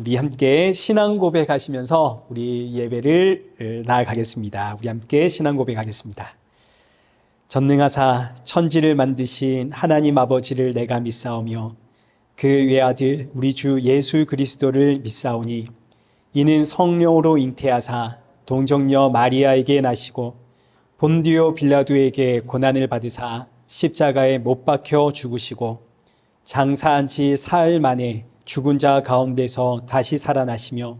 우리 함께 신앙 고백하시면서 우리 예배를 나아가겠습니다. 우리 함께 신앙 고백하겠습니다. 전능하사 천지를 만드신 하나님 아버지를 내가 믿사오며 그 외아들 우리 주 예수 그리스도를 믿사오니 이는 성령으로 잉태하사 동정녀 마리아에게 나시고 본디오 빌라도에게 고난을 받으사 십자가에 못 박혀 죽으시고 장사한 지 사흘 만에 죽은 자 가운데서 다시 살아나시며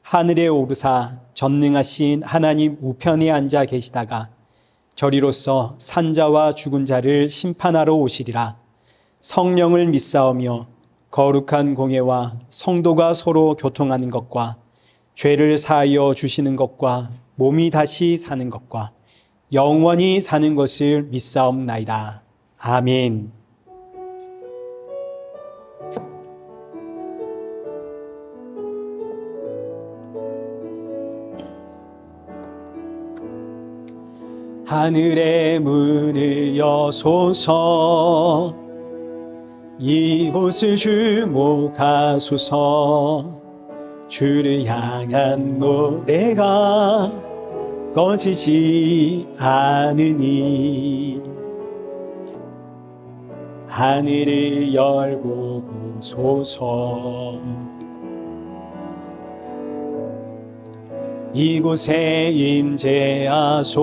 하늘에 오르사 전능하신 하나님 우편에 앉아 계시다가 저리로서 산자와 죽은 자를 심판하러 오시리라. 성령을 믿사오며 거룩한 공예와 성도가 서로 교통하는 것과 죄를 사하여 주시는 것과 몸이 다시 사는 것과 영원히 사는 것을 믿사옵나이다. 아멘. 하늘의 문을 여소서 이곳을 주목하소서 주를 향한 노래가 꺼지지 않으니 하늘을 열고 보소서 이곳에 임재하소서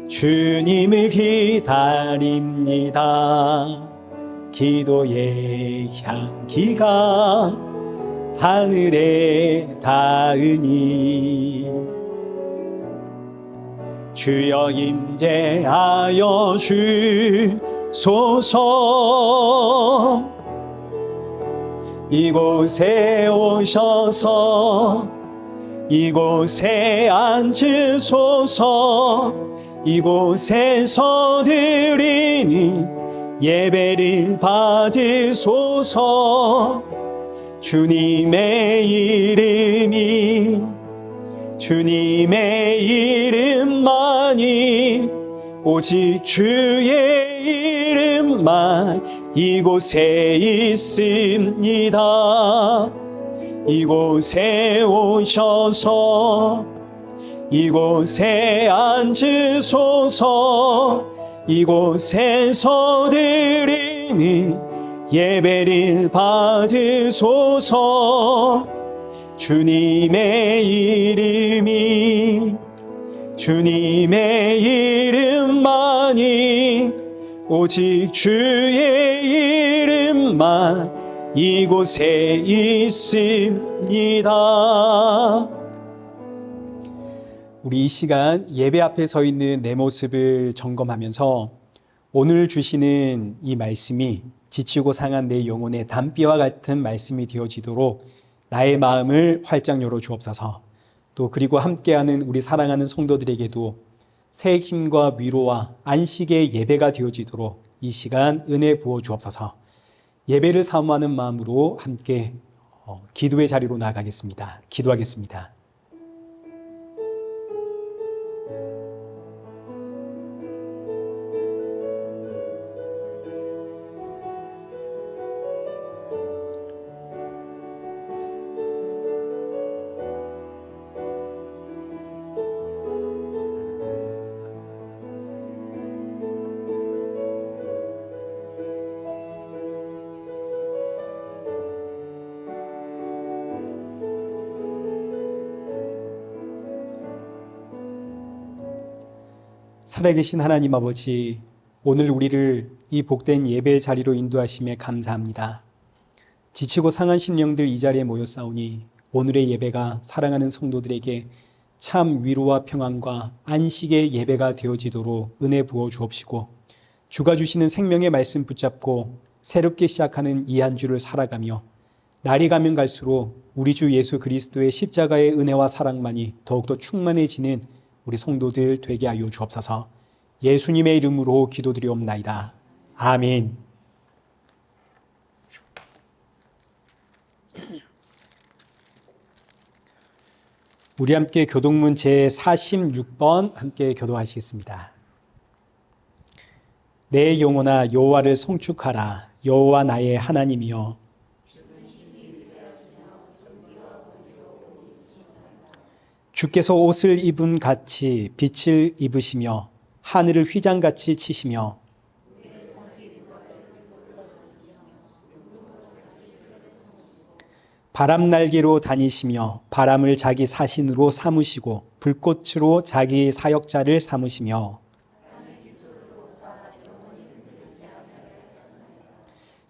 주님을 기다립니다. 기도의 향기가 하늘에 닿으니 주여 임재하여 주소서 이곳에 오셔서 이곳에 앉으소서 이곳에서 드리는 예배를 받으소서 주님의 이름만이 오직 주의 이름만 이곳에 있습니다. 이곳에 오셔서 이곳에 앉으소서 이곳에서 드리는 예배를 받으소서 주님의 이름만이 오직 주의 이름만 이곳에 있습니다. 우리 이 시간 예배 앞에 서 있는 내 모습을 점검하면서 오늘 주시는 이 말씀이 지치고 상한 내 영혼의 담비와 같은 말씀이 되어지도록 나의 마음을 활짝 열어 주옵소서. 또 그리고 함께하는 우리 사랑하는 성도들에게도 새 힘과 위로와 안식의 예배가 되어지도록 이 시간 은혜 부어 주옵소서. 예배를 사모하는 마음으로 함께 기도의 자리로 나아가겠습니다. 기도하겠습니다. 살아계신 하나님 아버지, 오늘 우리를 이 복된 예배의 자리로 인도하심에 감사합니다. 지치고 상한 심령들 이 자리에 모였사오니 오늘의 예배가 사랑하는 성도들에게 참 위로와 평안과 안식의 예배가 되어지도록 은혜 부어 주옵시고 주가 주시는 생명의 말씀 붙잡고 새롭게 시작하는 이 한 주를 살아가며 날이 가면 갈수록 우리 주 예수 그리스도의 십자가의 은혜와 사랑만이 더욱더 충만해지는 우리 성도들 되게 하여 주옵소서. 예수님의 이름으로 기도드리옵나이다. 아멘. 우리 함께 교동문 제46번 함께 교도하시겠습니다. 내 영혼아 여호와를 송축하라. 여호와 나의 하나님이여 주께서 옷을 입은 같이 빛을 입으시며 하늘을 휘장같이 치시며 바람 날개로 다니시며 바람을 자기 사신으로 삼으시고 불꽃으로 자기 사역자를 삼으시며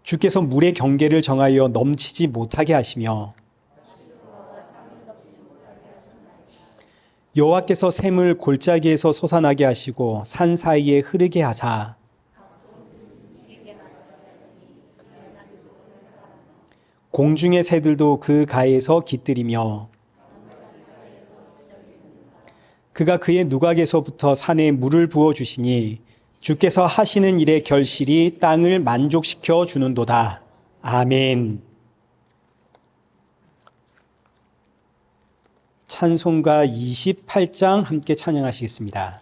주께서 물의 경계를 정하여 넘치지 못하게 하시며 여호와께서 샘을 골짜기에서 솟아나게 하시고 산 사이에 흐르게 하사 공중의 새들도 그 가에서 깃들이며 그가 그의 누각에서부터 산에 물을 부어 주시니 주께서 하시는 일의 결실이 땅을 만족시켜 주는도다. 아멘. 찬송가 28장 함께 찬양하시겠습니다.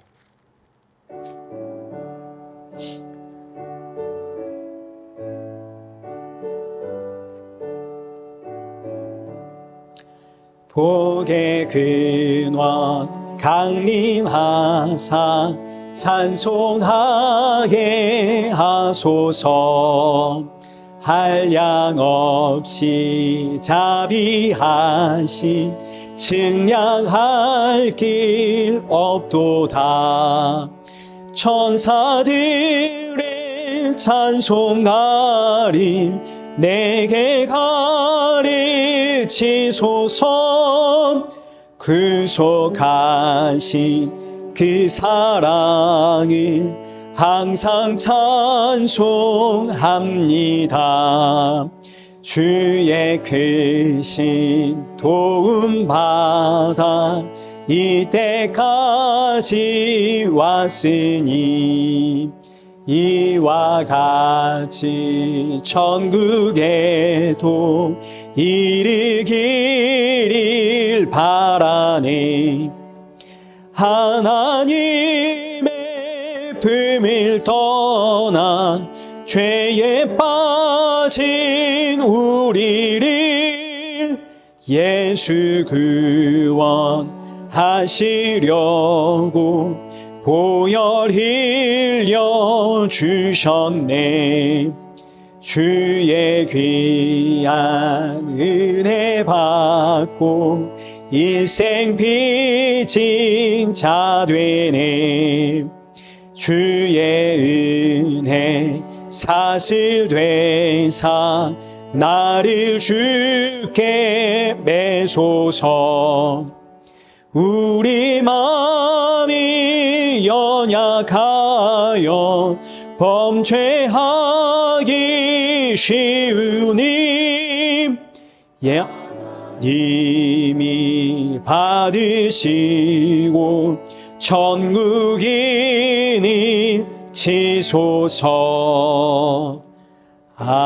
복의 근원 강림하사 찬송하게 하소서. 한량 없이 자비하시 측량할 길 없도다. 천사들의 찬송하리 내게 가르치소서. 구속하신 그 사랑을 항상 찬송합니다. 주의 크신 도움 받아 이때까지 왔으니 이와 같이 천국에도 이르기를 바라네. 하나님의 품을 떠나 죄에 빠진 우리를 예수 구원하시려고 보혈 흘려 주셨네. 주의 귀한 은혜 받고 일생 빚진 자 되네. 주의 은혜 사슬되사 나를 주께 매소서. 우리 마음이 연약하여 범죄하기 쉬우니 이미 받으시고 천국이니 치소서. 아멘.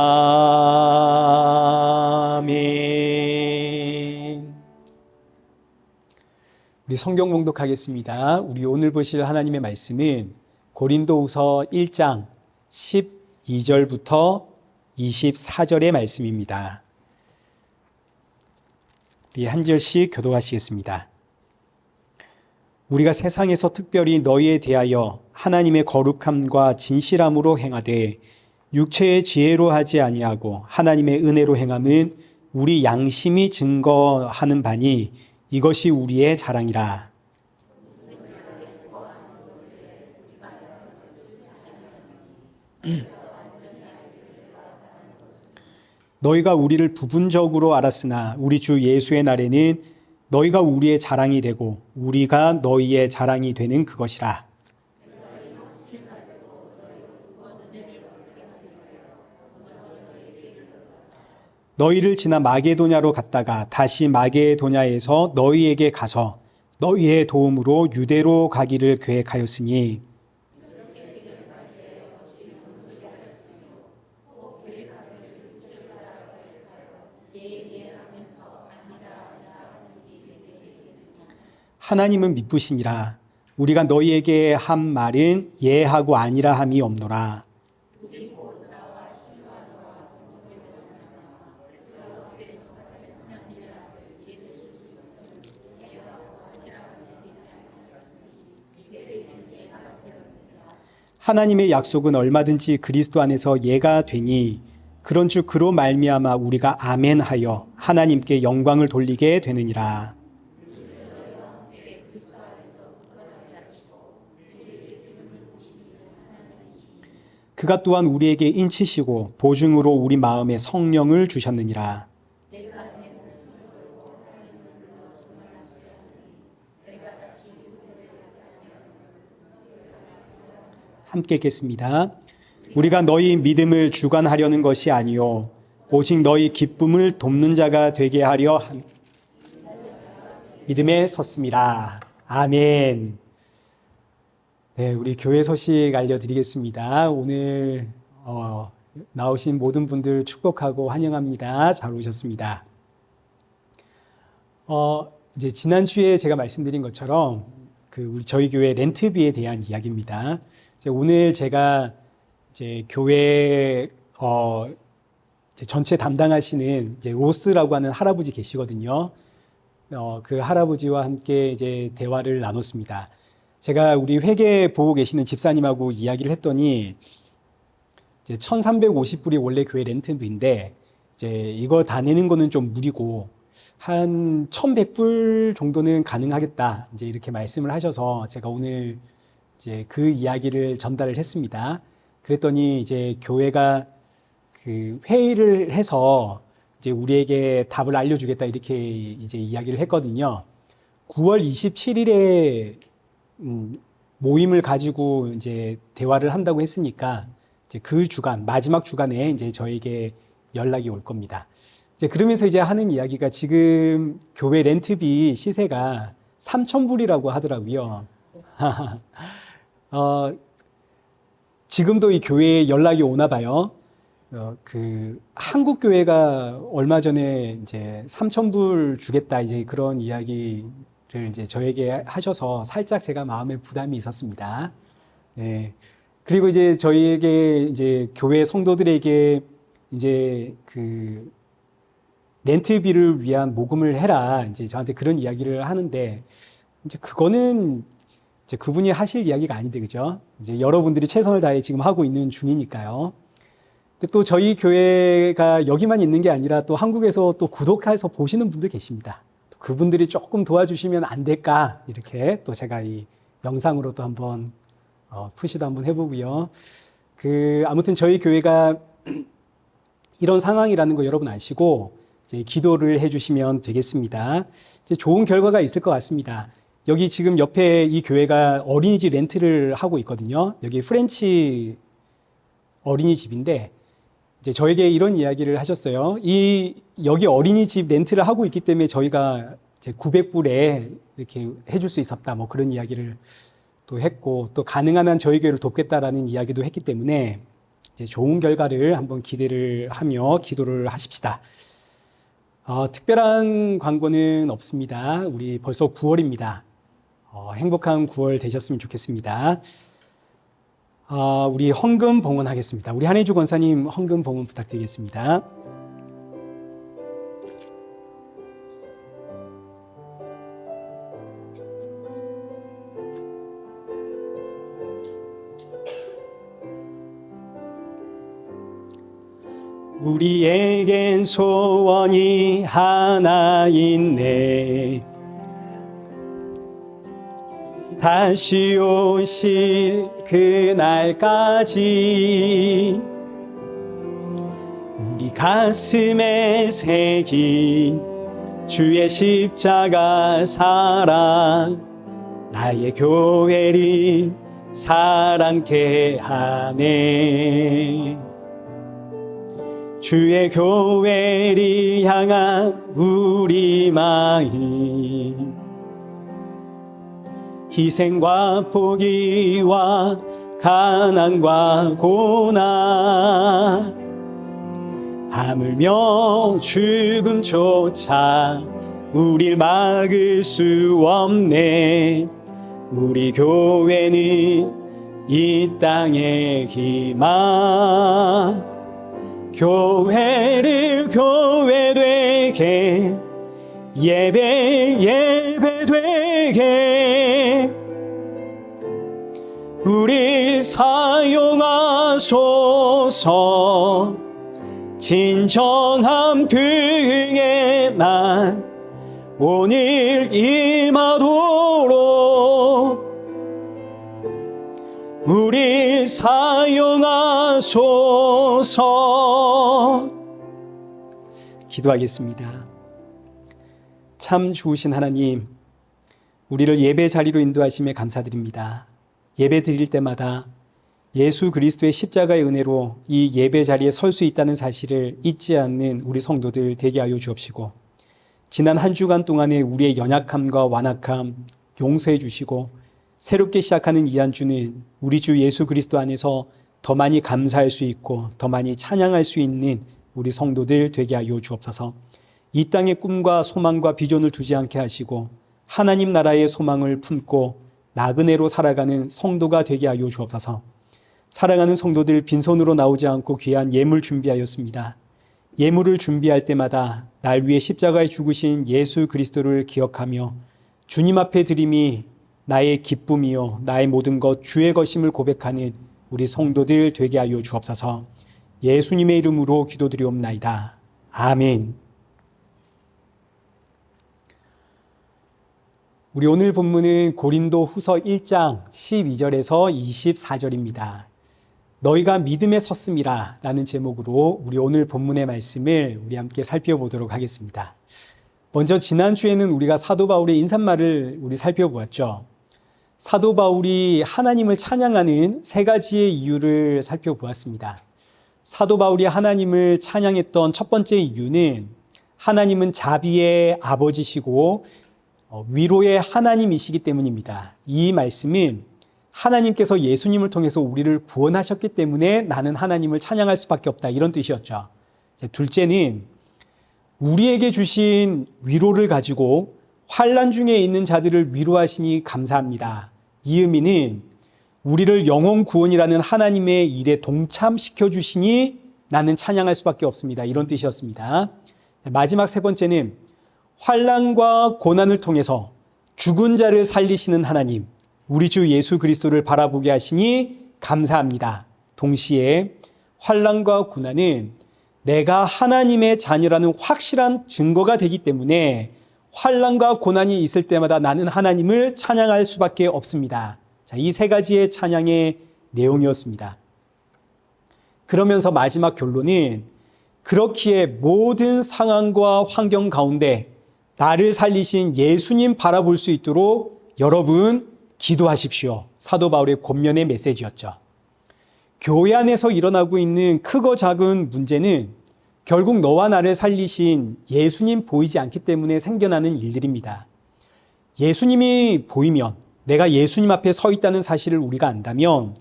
우리 성경 봉독하겠습니다. 우리 오늘 보실 하나님의 말씀은 고린도후서 1장 12절부터 24절의 말씀입니다. 우리 한 절씩 교독하시겠습니다. 우리가 세상에서 특별히 너희에 대하여 하나님의 거룩함과 진실함으로 행하되 육체의 지혜로 하지 아니하고 하나님의 은혜로 행함은 우리 양심이 증거하는 바니 이것이 우리의 자랑이라. 너희가 우리를 부분적으로 알았으나 우리 주 예수의 날에는 너희가 우리의 자랑이 되고 우리가 너희의 자랑이 되는 그것이라. 너희를 지나 마게도냐로 갔다가 다시 마게도냐에서 너희에게 가서 너희의 도움으로 유대로 가기를 계획하였으니 하나님은 미쁘시니라. 우리가 너희에게 한 말은 예하고 아니라 함이 없노라. 하나님의 약속은 얼마든지 그리스도 안에서 예가 되니 그런즉 그로 말미암아 우리가 아멘하여 하나님께 영광을 돌리게 되느니라. 그가 또한 우리에게 인치시고 보증으로 우리 마음에 성령을 주셨느니라. 함께 읽겠습니다. 우리가 너희 믿음을 주관하려는 것이 아니요 오직 너희 기쁨을 돕는 자가 되게 하려 믿음에 섰음이라. 아멘. 네, 우리 교회 소식 알려드리겠습니다. 오늘 나오신 모든 분들 축복하고 환영합니다. 잘 오셨습니다. 이제 지난주에 제가 말씀드린 것처럼 우리 저희 교회 렌트비에 대한 이야기입니다. 오늘 제가 이제 교회 이제 전체 담당하시는 이제 로스라고 하는 할아버지 계시거든요. 그 할아버지와 함께 이제 대화를 나눴습니다. 제가 우리 회계 보고 계시는 집사님하고 이야기를 했더니 이제 1,350불이 원래 교회 렌트비인데 이제 이거 다 내는 거는 좀 무리고 한 1,100불 정도는 가능하겠다. 이제 이렇게 말씀을 하셔서 제가 오늘 이제 그 이야기를 전달을 했습니다. 그랬더니 이제 교회가 그 회의를 해서 이제 우리에게 답을 알려주겠다 이렇게 이제 이야기를 했거든요. 9월 27일에 모임을 가지고 이제 대화를 한다고 했으니까 이제 그 주간 마지막 주간에 이제 저에게 연락이 올 겁니다. 이제 그러면서 이제 하는 이야기가 지금 교회 렌트비 시세가 3,000불이라고 하더라고요. 지금도 이 교회에 연락이 오나 봐요. 그 한국 교회가 얼마 전에 이제 3,000불 주겠다 이제 그런 이야기를 이제 저에게 하셔서 살짝 제가 마음에 부담이 있었습니다. 네. 그리고 이제 저희에게 이제 교회 성도들에게 이제 그 렌트비를 위한 모금을 해라 이제 저한테 그런 이야기를 하는데 이제 그거는 이제 그분이 하실 이야기가 아닌데 그죠? 이제 여러분들이 최선을 다해 지금 하고 있는 중이니까요. 근데 또 저희 교회가 여기만 있는 게 아니라 또 한국에서 또 구독해서 보시는 분들 계십니다. 또 그분들이 조금 도와주시면 안 될까 이렇게 또 제가 이 영상으로 또 한번 푸시도 한번 해보고요. 아무튼 저희 교회가 이런 상황이라는 거 여러분 아시고 이제 기도를 해주시면 되겠습니다. 이제 좋은 결과가 있을 것 같습니다. 여기 지금 옆에 이 교회가 어린이집 렌트를 하고 있거든요. 여기 프렌치 어린이집인데 이제 저에게 이런 이야기를 하셨어요. 여기 어린이집 렌트를 하고 있기 때문에 저희가 이제 900불에 이렇게 해줄 수 있었다. 뭐 그런 이야기를 또 했고 또 가능한 한 저희 교회를 돕겠다라는 이야기도 했기 때문에 이제 좋은 결과를 한번 기대를 하며 기도를 하십시다. 특별한 광고는 없습니다. 우리 벌써 9월입니다. 행복한 9월 되셨으면 좋겠습니다. 우리 헌금 봉헌하겠습니다. 우리 한혜주 권사님 헌금 봉헌 부탁드리겠습니다. 우리에겐 소원이 하나 있네. 다시 오실 그날까지 우리 가슴에 새긴 주의 십자가 사랑 나의 교회를 사랑케 하네. 주의 교회를 향한 우리 마음 희생과 포기와 가난과 고난 하물며 죽음조차 우릴 막을 수 없네. 우리 교회는 이 땅의 희망 교회를 교회되게 예배되게 우릴 우릴 사용하소서. 진정한 평의 날 오늘 임하도록 우릴 사용하소서. 기도하겠습니다. 참 좋으신 하나님, 우리를 예배 자리로 인도하심에 감사드립니다. 예배 드릴 때마다 예수 그리스도의 십자가의 은혜로 이 예배 자리에 설 수 있다는 사실을 잊지 않는 우리 성도들 되게 하여 주옵시고, 지난 한 주간 동안의 우리의 연약함과 완악함 용서해 주시고, 새롭게 시작하는 이 한 주는 우리 주 예수 그리스도 안에서 더 많이 감사할 수 있고 더 많이 찬양할 수 있는 우리 성도들 되게 하여 주옵소서. 이 땅의 꿈과 소망과 비전을 두지 않게 하시고 하나님 나라의 소망을 품고 나그네로 살아가는 성도가 되게 하여 주옵소서. 사랑하는 성도들, 빈손으로 나오지 않고 귀한 예물 준비하였습니다. 예물을 준비할 때마다 날 위해 십자가에 죽으신 예수 그리스도를 기억하며 주님 앞에 드림이 나의 기쁨이요 나의 모든 것 주의 것임을 고백하는 우리 성도들 되게 하여 주옵소서. 예수님의 이름으로 기도드리옵나이다. 아멘. 우리 오늘 본문은 고린도 후서 1장 12절에서 24절입니다. 너희가 믿음에 섰음이라 라는 제목으로 우리 오늘 본문의 말씀을 우리 함께 살펴보도록 하겠습니다. 먼저 지난주에는 우리가 사도 바울의 인사말을 우리 살펴보았죠. 사도 바울이 하나님을 찬양하는 세 가지의 이유를 살펴보았습니다. 사도 바울이 하나님을 찬양했던 첫 번째 이유는 하나님은 자비의 아버지시고 위로의 하나님이시기 때문입니다. 이 말씀은 하나님께서 예수님을 통해서 우리를 구원하셨기 때문에 나는 하나님을 찬양할 수밖에 없다, 이런 뜻이었죠. 둘째는 우리에게 주신 위로를 가지고 환난 중에 있는 자들을 위로하시니 감사합니다. 이 의미는 우리를 영혼 구원이라는 하나님의 일에 동참시켜 주시니 나는 찬양할 수밖에 없습니다, 이런 뜻이었습니다. 마지막 세 번째는 환난과 고난을 통해서 죽은 자를 살리시는 하나님, 우리 주 예수 그리스도를 바라보게 하시니 감사합니다. 동시에 환난과 고난은 내가 하나님의 자녀라는 확실한 증거가 되기 때문에 환난과 고난이 있을 때마다 나는 하나님을 찬양할 수밖에 없습니다. 자, 이 세 가지의 찬양의 내용이었습니다. 그러면서 마지막 결론은 그렇기에 모든 상황과 환경 가운데 나를 살리신 예수님 바라볼 수 있도록 여러분 기도하십시오. 사도 바울의 권면의 메시지였죠. 교회 안에서 일어나고 있는 크고 작은 문제는 결국 너와 나를 살리신 예수님 보이지 않기 때문에 생겨나는 일들입니다. 예수님이 보이면, 내가 예수님 앞에 서 있다는 사실을 우리가 안다면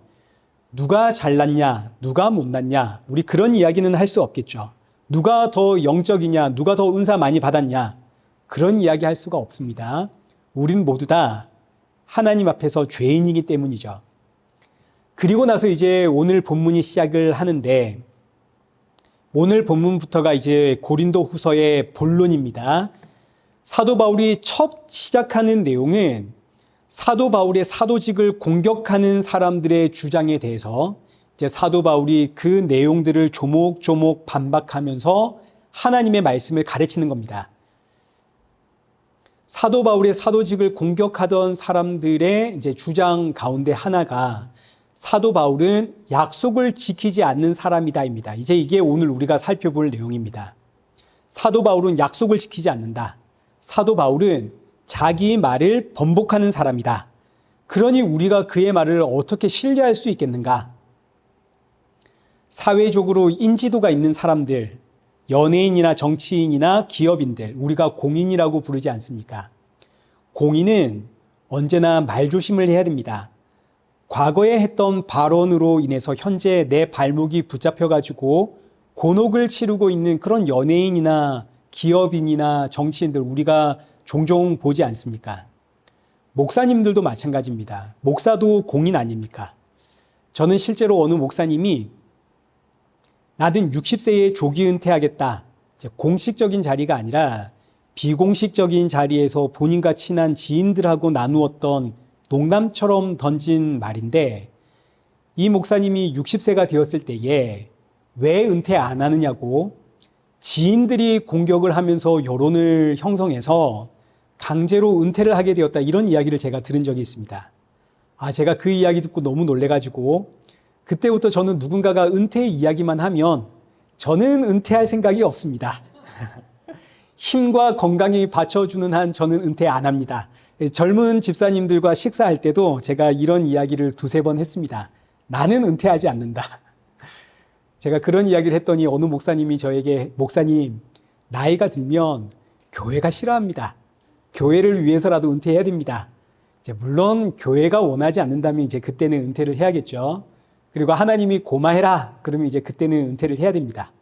누가 잘났냐, 누가 못났냐, 우리 그런 이야기는 할 수 없겠죠. 누가 더 영적이냐, 누가 더 은사 많이 받았냐, 그런 이야기 할 수가 없습니다. 우린 모두 다 하나님 앞에서 죄인이기 때문이죠. 그리고 나서 이제 오늘 본문이 시작을 하는데, 오늘 본문부터가 이제 고린도 후서의 본론입니다. 사도 바울이 첫 시작하는 내용은 사도 바울의 사도직을 공격하는 사람들의 주장에 대해서 이제 사도 바울이 그 내용들을 조목조목 반박하면서 하나님의 말씀을 가르치는 겁니다. 사도 바울의 사도직을 공격하던 사람들의 이제 주장 가운데 하나가 사도 바울은 약속을 지키지 않는 사람이다입니다. 이제 이게 오늘 우리가 살펴볼 내용입니다. 사도 바울은 약속을 지키지 않는다. 사도 바울은 자기 말을 번복하는 사람이다. 그러니 우리가 그의 말을 어떻게 신뢰할 수 있겠는가? 사회적으로 인지도가 있는 사람들, 연예인이나 정치인이나 기업인들, 우리가 공인이라고 부르지 않습니까? 공인은 언제나 말조심을 해야 됩니다. 과거에 했던 발언으로 인해서 현재 내 발목이 붙잡혀가지고 곤혹을 치르고 있는 그런 연예인이나 기업인이나 정치인들 우리가 종종 보지 않습니까? 목사님들도 마찬가지입니다. 목사도 공인 아닙니까? 저는 실제로 어느 목사님이 나는 60세에 조기 은퇴하겠다. 공식적인 자리가 아니라 비공식적인 자리에서 본인과 친한 지인들하고 나누었던 농담처럼 던진 말인데, 이 목사님이 60세가 되었을 때에 왜 은퇴 안 하느냐고 지인들이 공격을 하면서 여론을 형성해서 강제로 은퇴를 하게 되었다, 이런 이야기를 제가 들은 적이 있습니다. 제가 그 이야기 듣고 너무 놀래가지고 그때부터 저는 누군가가 은퇴 이야기만 하면 저는 은퇴할 생각이 없습니다. 힘과 건강이 받쳐주는 한 저는 은퇴 안 합니다. 젊은 집사님들과 식사할 때도 제가 이런 이야기를 두세 번 했습니다. 나는 은퇴하지 않는다. 제가 그런 이야기를 했더니 어느 목사님이 저에게, 목사님, 나이가 들면 교회가 싫어합니다. 교회를 위해서라도 은퇴해야 됩니다. 물론 교회가 원하지 않는다면 이제 그때는 은퇴를 해야겠죠. 그리고 하나님이 고마해라, 그러면 이제 그때는 은퇴를 해야 됩니다.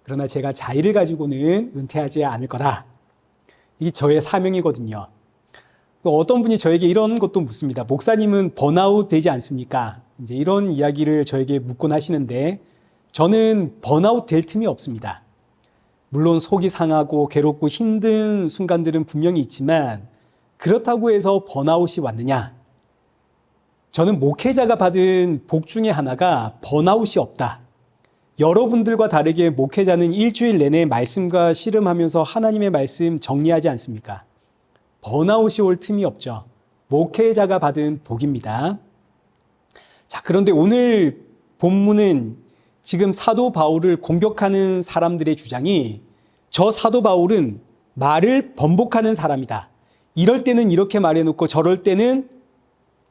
그러나 제가 자의를 가지고는 은퇴하지 않을 거다. 이게 저의 사명이거든요. 또 어떤 분이 저에게 이런 것도 묻습니다. 목사님은 번아웃 되지 않습니까? 이제 이런 이야기를 저에게 묻곤 하시는데, 저는 번아웃 될 틈이 없습니다. 물론 속이 상하고 괴롭고 힘든 순간들은 분명히 있지만, 그렇다고 해서 번아웃이 왔느냐? 저는 목회자가 받은 복 중에 하나가 번아웃이 없다. 여러분들과 다르게 목회자는 일주일 내내 말씀과 씨름하면서 하나님의 말씀 정리하지 않습니까? 번아웃이 올 틈이 없죠. 목회자가 받은 복입니다. 자, 그런데 오늘 본문은 지금 사도 바울을 공격하는 사람들의 주장이, 저 사도 바울은 말을 번복하는 사람이다. 이럴 때는 이렇게 말해놓고 저럴 때는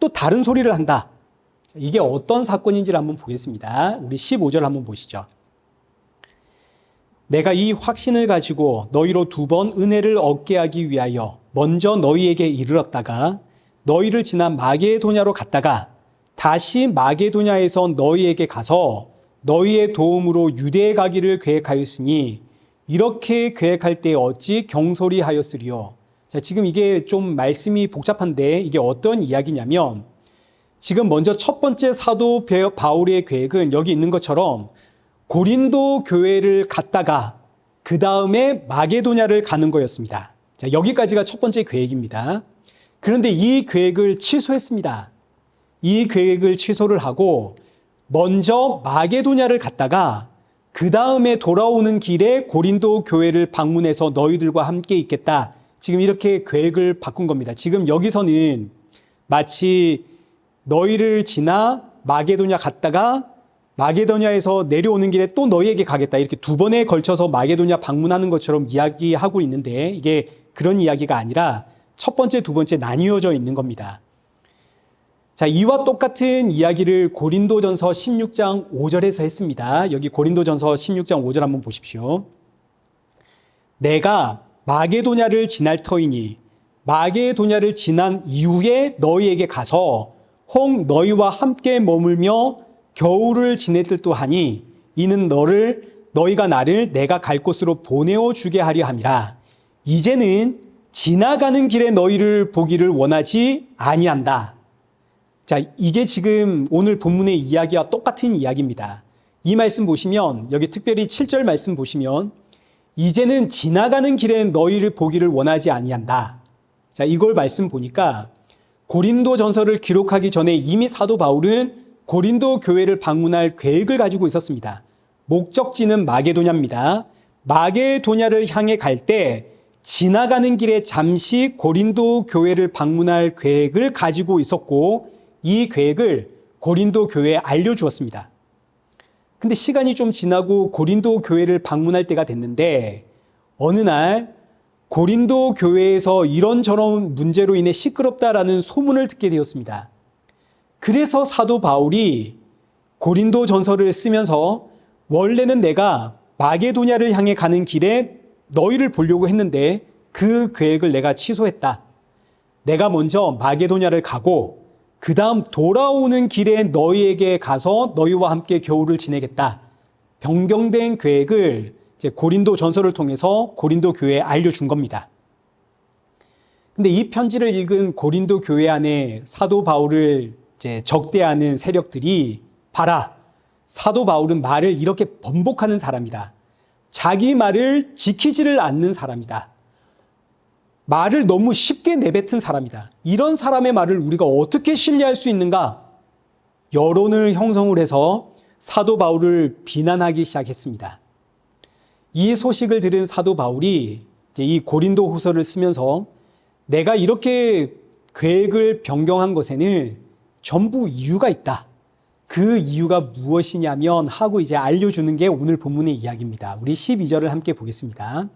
또 다른 소리를 한다. 이게 어떤 사건인지를 한번 보겠습니다. 우리 15절 한번 보시죠. 내가 이 확신을 가지고 너희로 2번 은혜를 얻게 하기 위하여 먼저 너희에게 이르렀다가 너희를 지나 마게도냐로 갔다가 다시 마게도냐에서 너희에게 가서 너희의 도움으로 유대에 가기를 계획하였으니 이렇게 계획할 때 어찌 경솔히 하였으리요. 자, 지금 이게 좀 말씀이 복잡한데 이게 어떤 이야기냐면, 지금 먼저 첫 번째 사도 바울의 계획은 여기 있는 것처럼 고린도 교회를 갔다가 그 다음에 마게도냐를 가는 거였습니다. 자, 여기까지가 첫 번째 계획입니다. 그런데 이 계획을 취소했습니다. 이 계획을 취소를 하고 먼저 마게도냐를 갔다가 그 다음에 돌아오는 길에 고린도 교회를 방문해서 너희들과 함께 있겠다. 지금 이렇게 계획을 바꾼 겁니다. 지금 여기서는 마치 너희를 지나 마게도냐 갔다가 마게도냐에서 내려오는 길에 또 너희에게 가겠다, 이렇게 2번에 걸쳐서 마게도냐 방문하는 것처럼 이야기하고 있는데, 이게 그런 이야기가 아니라 첫 번째, 두 번째 나뉘어져 있는 겁니다. 자, 이와 똑같은 이야기를 고린도전서 16장 5절에서 했습니다. 여기 고린도전서 16장 5절 한번 보십시오. 내가 마게도냐를 지날 터이니 마게도냐를 지난 이후에 너희에게 가서 혹 너희와 함께 머물며 겨울을 지낼 듯도 하니 이는 너희가 나를 내가 갈 곳으로 보내어 주게 하려 함이라. 이제는 지나가는 길에 너희를 보기를 원하지 아니한다. 자, 이게 지금 오늘 본문의 이야기와 똑같은 이야기입니다. 이 말씀 보시면, 여기 특별히 7절 말씀 보시면 이제는 지나가는 길에 너희를 보기를 원하지 아니한다. 자, 이걸 말씀 보니까 고린도 전서를 기록하기 전에 이미 사도 바울은 고린도 교회를 방문할 계획을 가지고 있었습니다. 목적지는 마게도냐입니다. 마게도냐를 향해 갈 때 지나가는 길에 잠시 고린도 교회를 방문할 계획을 가지고 있었고, 이 계획을 고린도 교회에 알려주었습니다. 근데 시간이 좀 지나고 고린도 교회를 방문할 때가 됐는데, 어느 날 고린도 교회에서 이런저런 문제로 인해 시끄럽다라는 소문을 듣게 되었습니다. 그래서 사도 바울이 고린도 전서를 쓰면서, 원래는 내가 마게도냐를 향해 가는 길에 너희를 보려고 했는데 그 계획을 내가 취소했다. 내가 먼저 마게도냐를 가고 그 다음 돌아오는 길에 너희에게 가서 너희와 함께 겨울을 지내겠다. 변경된 계획을 이제 고린도 전서를 통해서 고린도 교회에 알려준 겁니다. 근데 이 편지를 읽은 고린도 교회 안에 사도 바울을 이제 적대하는 세력들이, 봐라, 사도 바울은 말을 이렇게 번복하는 사람이다. 자기 말을 지키지를 않는 사람이다. 말을 너무 쉽게 내뱉은 사람이다. 이런 사람의 말을 우리가 어떻게 신뢰할 수 있는가? 여론을 형성을 해서 사도 바울을 비난하기 시작했습니다. 이 소식을 들은 사도 바울이 이제 이 고린도 후서를 쓰면서 내가 이렇게 계획을 변경한 것에는 전부 이유가 있다. 그 이유가 무엇이냐면 하고 이제 알려주는 게 오늘 본문의 이야기입니다. 우리 12절을 함께 보겠습니다.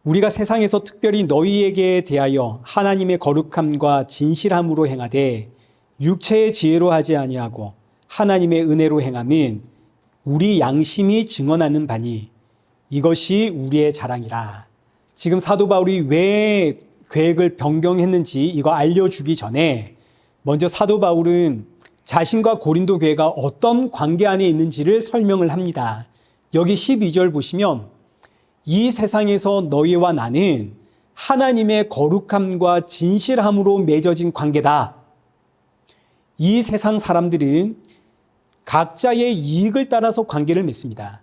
우리가 세상에서 특별히 너희에게 대하여 하나님의 거룩함과 진실함으로 행하되 육체의 지혜로 하지 아니하고 하나님의 은혜로 행함은 우리 양심이 증언하는 바니 이것이 우리의 자랑이라. 지금 사도 바울이 왜 계획을 변경했는지 이거 알려주기 전에 먼저 사도 바울은 자신과 고린도 교회가 어떤 관계 안에 있는지를 설명을 합니다. 여기 12절 보시면 이 세상에서 너희와 나는 하나님의 거룩함과 진실함으로 맺어진 관계다. 이 세상 사람들은 각자의 이익을 따라서 관계를 맺습니다.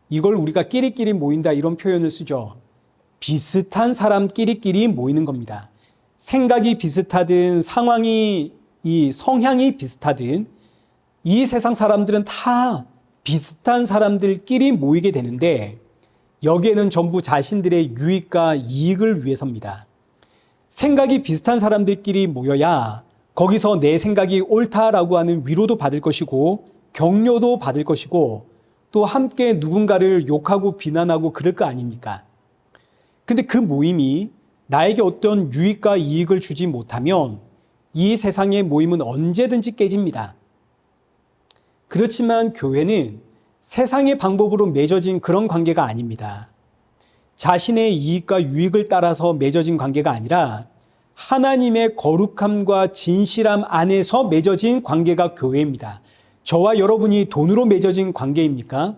이걸 우리가 끼리끼리 모인다 이런 표현을 쓰죠. 비슷한 사람끼리끼리 모이는 겁니다. 생각이 비슷하든 상황이 이 성향이 비슷하든 이 세상 사람들은 다 비슷한 사람들끼리 모이게 되는데 여기에는 전부 자신들의 유익과 이익을 위해서입니다. 생각이 비슷한 사람들끼리 모여야 거기서 내 생각이 옳다라고 하는 위로도 받을 것이고 격려도 받을 것이고 또 함께 누군가를 욕하고 비난하고 그럴 거 아닙니까? 근데 그 모임이 나에게 어떤 유익과 이익을 주지 못하면 이 세상의 모임은 언제든지 깨집니다. 그렇지만 교회는 세상의 방법으로 맺어진 그런 관계가 아닙니다. 자신의 이익과 유익을 따라서 맺어진 관계가 아니라 하나님의 거룩함과 진실함 안에서 맺어진 관계가 교회입니다. 저와 여러분이 돈으로 맺어진 관계입니까?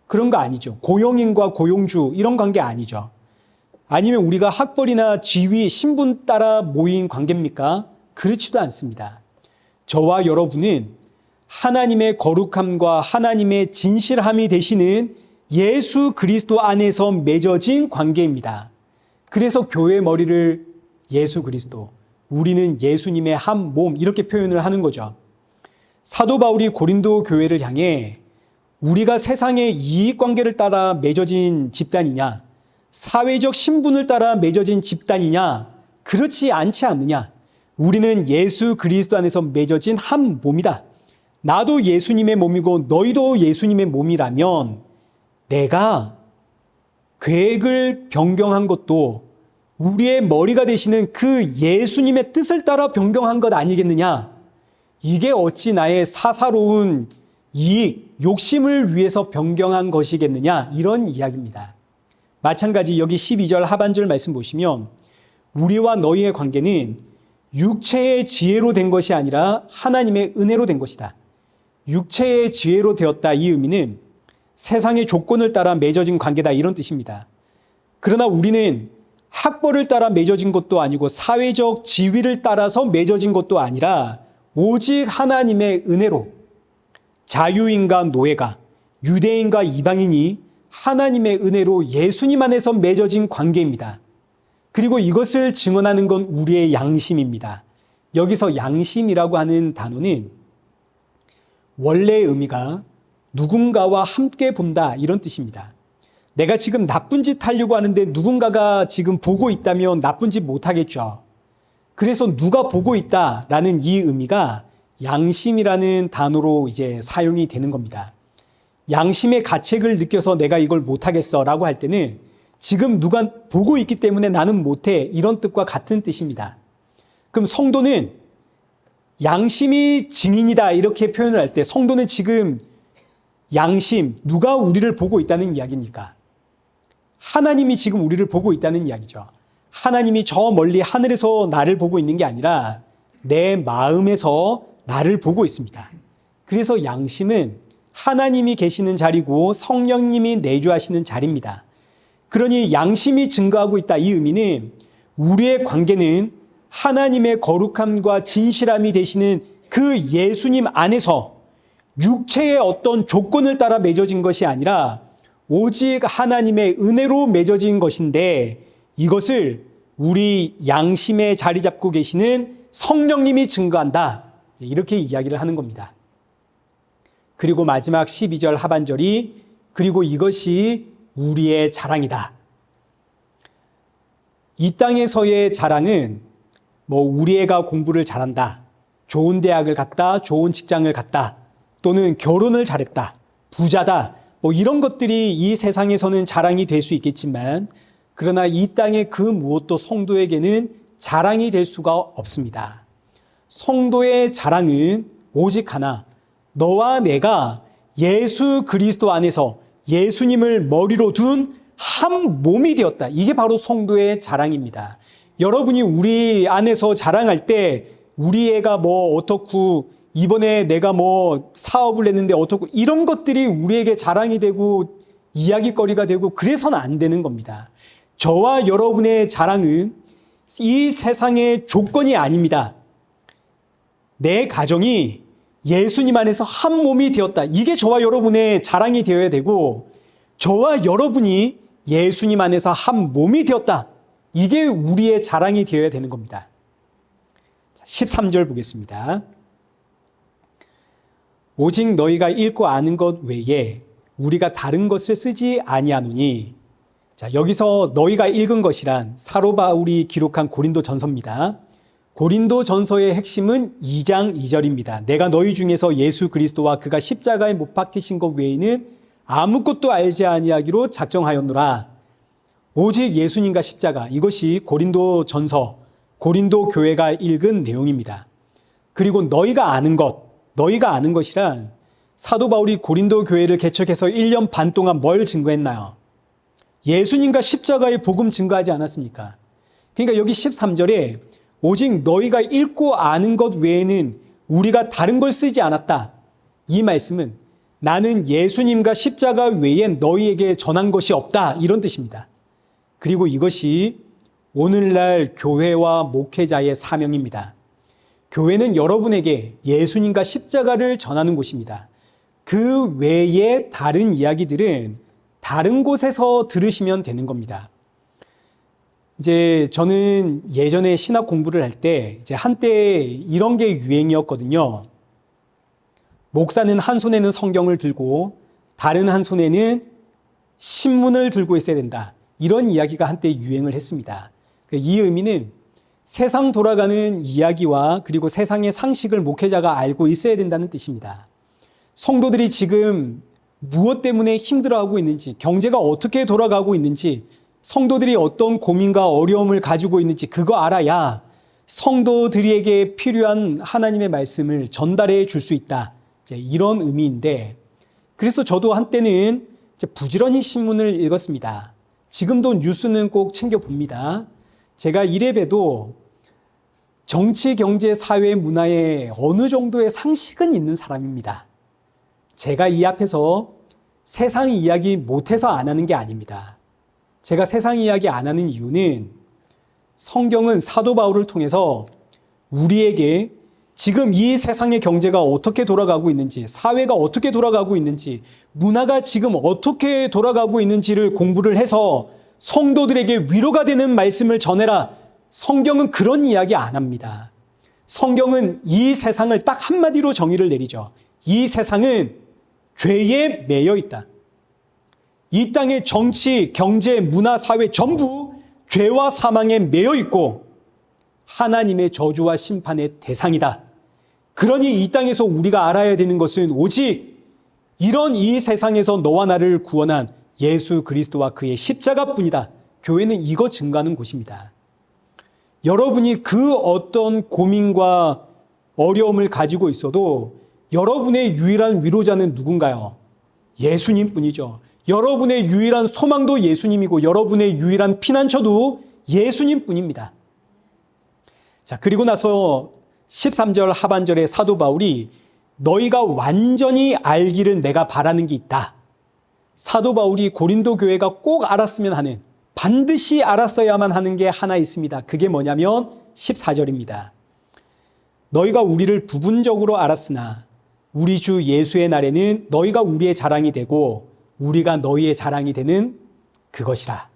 그런 거 아니죠. 고용인과 고용주 이런 관계 아니죠. 아니면 우리가 학벌이나 지위, 신분 따라 모인 관계입니까? 그렇지도 않습니다. 저와 여러분은 하나님의 거룩함과 하나님의 진실함이 되시는 예수 그리스도 안에서 맺어진 관계입니다. 그래서 교회 머리를 예수 그리스도, 우리는 예수님의 한 몸 이렇게 표현을 하는 거죠. 사도 바울이 고린도 교회를 향해 우리가 세상의 이익관계를 따라 맺어진 집단이냐, 사회적 신분을 따라 맺어진 집단이냐, 그렇지 않지 않느냐. 우리는 예수 그리스도 안에서 맺어진 한 몸이다. 나도 예수님의 몸이고 너희도 예수님의 몸이라면 내가 계획을 변경한 것도 우리의 머리가 되시는 그 예수님의 뜻을 따라 변경한 것 아니겠느냐. 이게 어찌 나의 사사로운 이익, 욕심을 위해서 변경한 것이겠느냐. 이런 이야기입니다. 마찬가지 여기 12절 하반절 말씀 보시면 우리와 너희의 관계는 육체의 지혜로 된 것이 아니라 하나님의 은혜로 된 것이다. 육체의 지혜로 되었다 이 의미는 세상의 조건을 따라 맺어진 관계다 이런 뜻입니다. 그러나 우리는 학벌을 따라 맺어진 것도 아니고 사회적 지위를 따라서 맺어진 것도 아니라 오직 하나님의 은혜로 자유인과 노예가 유대인과 이방인이 하나님의 은혜로 예수님 안에서 맺어진 관계입니다. 그리고 이것을 증언하는 건 우리의 양심입니다. 여기서 양심이라고 하는 단어는 원래의 의미가 누군가와 함께 본다 이런 뜻입니다. 내가 지금 나쁜 짓 하려고 하는데 누군가가 지금 보고 있다면 나쁜 짓 못하겠죠. 그래서 누가 보고 있다라는 이 의미가 양심이라는 단어로 이제 사용이 되는 겁니다. 양심의 가책을 느껴서 내가 이걸 못하겠어라고 할 때는 지금 누가 보고 있기 때문에 나는 못해 이런 뜻과 같은 뜻입니다. 그럼 성도는 양심이 증인이다 이렇게 표현을 할 때 성도는 지금 양심, 누가 우리를 보고 있다는 이야기입니까? 하나님이 지금 우리를 보고 있다는 이야기죠. 하나님이 저 멀리 하늘에서 나를 보고 있는 게 아니라 내 마음에서 나를 보고 있습니다. 그래서 양심은 하나님이 계시는 자리고 성령님이 내주하시는 자리입니다. 그러니 양심이 증거하고 있다 이 의미는 우리의 관계는 하나님의 거룩함과 진실함이 되시는 그 예수님 안에서 육체의 어떤 조건을 따라 맺어진 것이 아니라 오직 하나님의 은혜로 맺어진 것인데 이것을 우리 양심에 자리 잡고 계시는 성령님이 증거한다. 이렇게 이야기를 하는 겁니다. 그리고 마지막 12절 하반절이 그리고 이것이 우리의 자랑이다. 이 땅에서의 자랑은 우리 애가 공부를 잘한다, 좋은 대학을 갔다, 좋은 직장을 갔다, 또는 결혼을 잘했다, 부자다, 이런 것들이 이 세상에서는 자랑이 될 수 있겠지만, 그러나 이 땅의 그 무엇도 성도에게는 자랑이 될 수가 없습니다. 성도의 자랑은 오직 하나, 너와 내가 예수 그리스도 안에서 예수님을 머리로 둔 한 몸이 되었다. 이게 바로 성도의 자랑입니다. 여러분이 우리 안에서 자랑할 때 우리 애가 어떻고, 이번에 내가 사업을 했는데 어떻고, 이런 것들이 우리에게 자랑이 되고 이야기거리가 되고 그래서는 안 되는 겁니다. 저와 여러분의 자랑은 이 세상의 조건이 아닙니다. 내 가정이 예수님 안에서 한 몸이 되었다. 이게 저와 여러분의 자랑이 되어야 되고, 저와 여러분이 예수님 안에서 한 몸이 되었다. 이게 우리의 자랑이 되어야 되는 겁니다. 13절 보겠습니다. 오직 너희가 읽고 아는 것 외에 우리가 다른 것을 쓰지 아니하노니. 자, 여기서 너희가 읽은 것이란 사도 바울이 기록한 고린도 전서입니다. 고린도 전서의 핵심은 2장 2절입니다. 내가 너희 중에서 예수 그리스도와 그가 십자가에 못 박히신 것 외에는 아무것도 알지 아니하기로 작정하였노라. 오직 예수님과 십자가, 이것이 고린도 전서, 고린도 교회가 읽은 내용입니다. 그리고 너희가 아는 것이란 사도 바울이 고린도 교회를 개척해서 1년 반 동안 뭘 증거했나요? 예수님과 십자가의 복음 증거하지 않았습니까? 그러니까 여기 13절에 오직 너희가 읽고 아는 것 외에는 우리가 다른 걸 쓰지 않았다. 이 말씀은 나는 예수님과 십자가 외엔 너희에게 전한 것이 없다, 이런 뜻입니다. 그리고 이것이 오늘날 교회와 목회자의 사명입니다. 교회는 여러분에게 예수님과 십자가를 전하는 곳입니다. 그 외에 다른 이야기들은 다른 곳에서 들으시면 되는 겁니다. 저는 예전에 신학 공부를 할 때 한때 이런 게 유행이었거든요. 목사는 한 손에는 성경을 들고 다른 한 손에는 신문을 들고 있어야 된다. 이런 이야기가 한때 유행을 했습니다. 이 의미는 세상 돌아가는 이야기와 그리고 세상의 상식을 목회자가 알고 있어야 된다는 뜻입니다. 성도들이 지금 무엇 때문에 힘들어하고 있는지, 경제가 어떻게 돌아가고 있는지, 성도들이 어떤 고민과 어려움을 가지고 있는지 그거 알아야 성도들에게 필요한 하나님의 말씀을 전달해 줄 수 있다. 이런 의미인데, 그래서 저도 한때는 부지런히 신문을 읽었습니다. 지금도 뉴스는 꼭 챙겨봅니다. 제가 이래봬도 정치, 경제, 사회, 문화에 어느 정도의 상식은 있는 사람입니다. 제가 이 앞에서 세상 이야기 못해서 안 하는 게 아닙니다. 제가 세상 이야기 안 하는 이유는 성경은 사도 바울을 통해서 우리에게 지금 이 세상의 경제가 어떻게 돌아가고 있는지, 사회가 어떻게 돌아가고 있는지, 문화가 지금 어떻게 돌아가고 있는지를 공부를 해서 성도들에게 위로가 되는 말씀을 전해라. 성경은 그런 이야기 안 합니다. 성경은 이 세상을 딱 한마디로 정의를 내리죠. 이 세상은 죄에 매여 있다. 이 땅의 정치, 경제, 문화, 사회 전부 죄와 사망에 매여 있고 하나님의 저주와 심판의 대상이다. 그러니 이 땅에서 우리가 알아야 되는 것은 오직 이런 이 세상에서 너와 나를 구원한 예수 그리스도와 그의 십자가뿐이다. 교회는 이거 증거하는 곳입니다. 여러분이 그 어떤 고민과 어려움을 가지고 있어도 여러분의 유일한 위로자는 누군가요? 예수님뿐이죠. 여러분의 유일한 소망도 예수님이고 여러분의 유일한 피난처도 예수님뿐입니다. 자, 그리고 나서 13절 하반절에 사도 바울이 너희가 완전히 알기를 내가 바라는 게 있다. 사도 바울이 고린도 교회가 꼭 알았으면 하는, 반드시 알았어야만 하는 게 하나 있습니다. 그게 뭐냐면 14절입니다. 너희가 우리를 부분적으로 알았으나 우리 주 예수의 날에는 너희가 우리의 자랑이 되고 우리가 너희의 자랑이 되는 그것이라.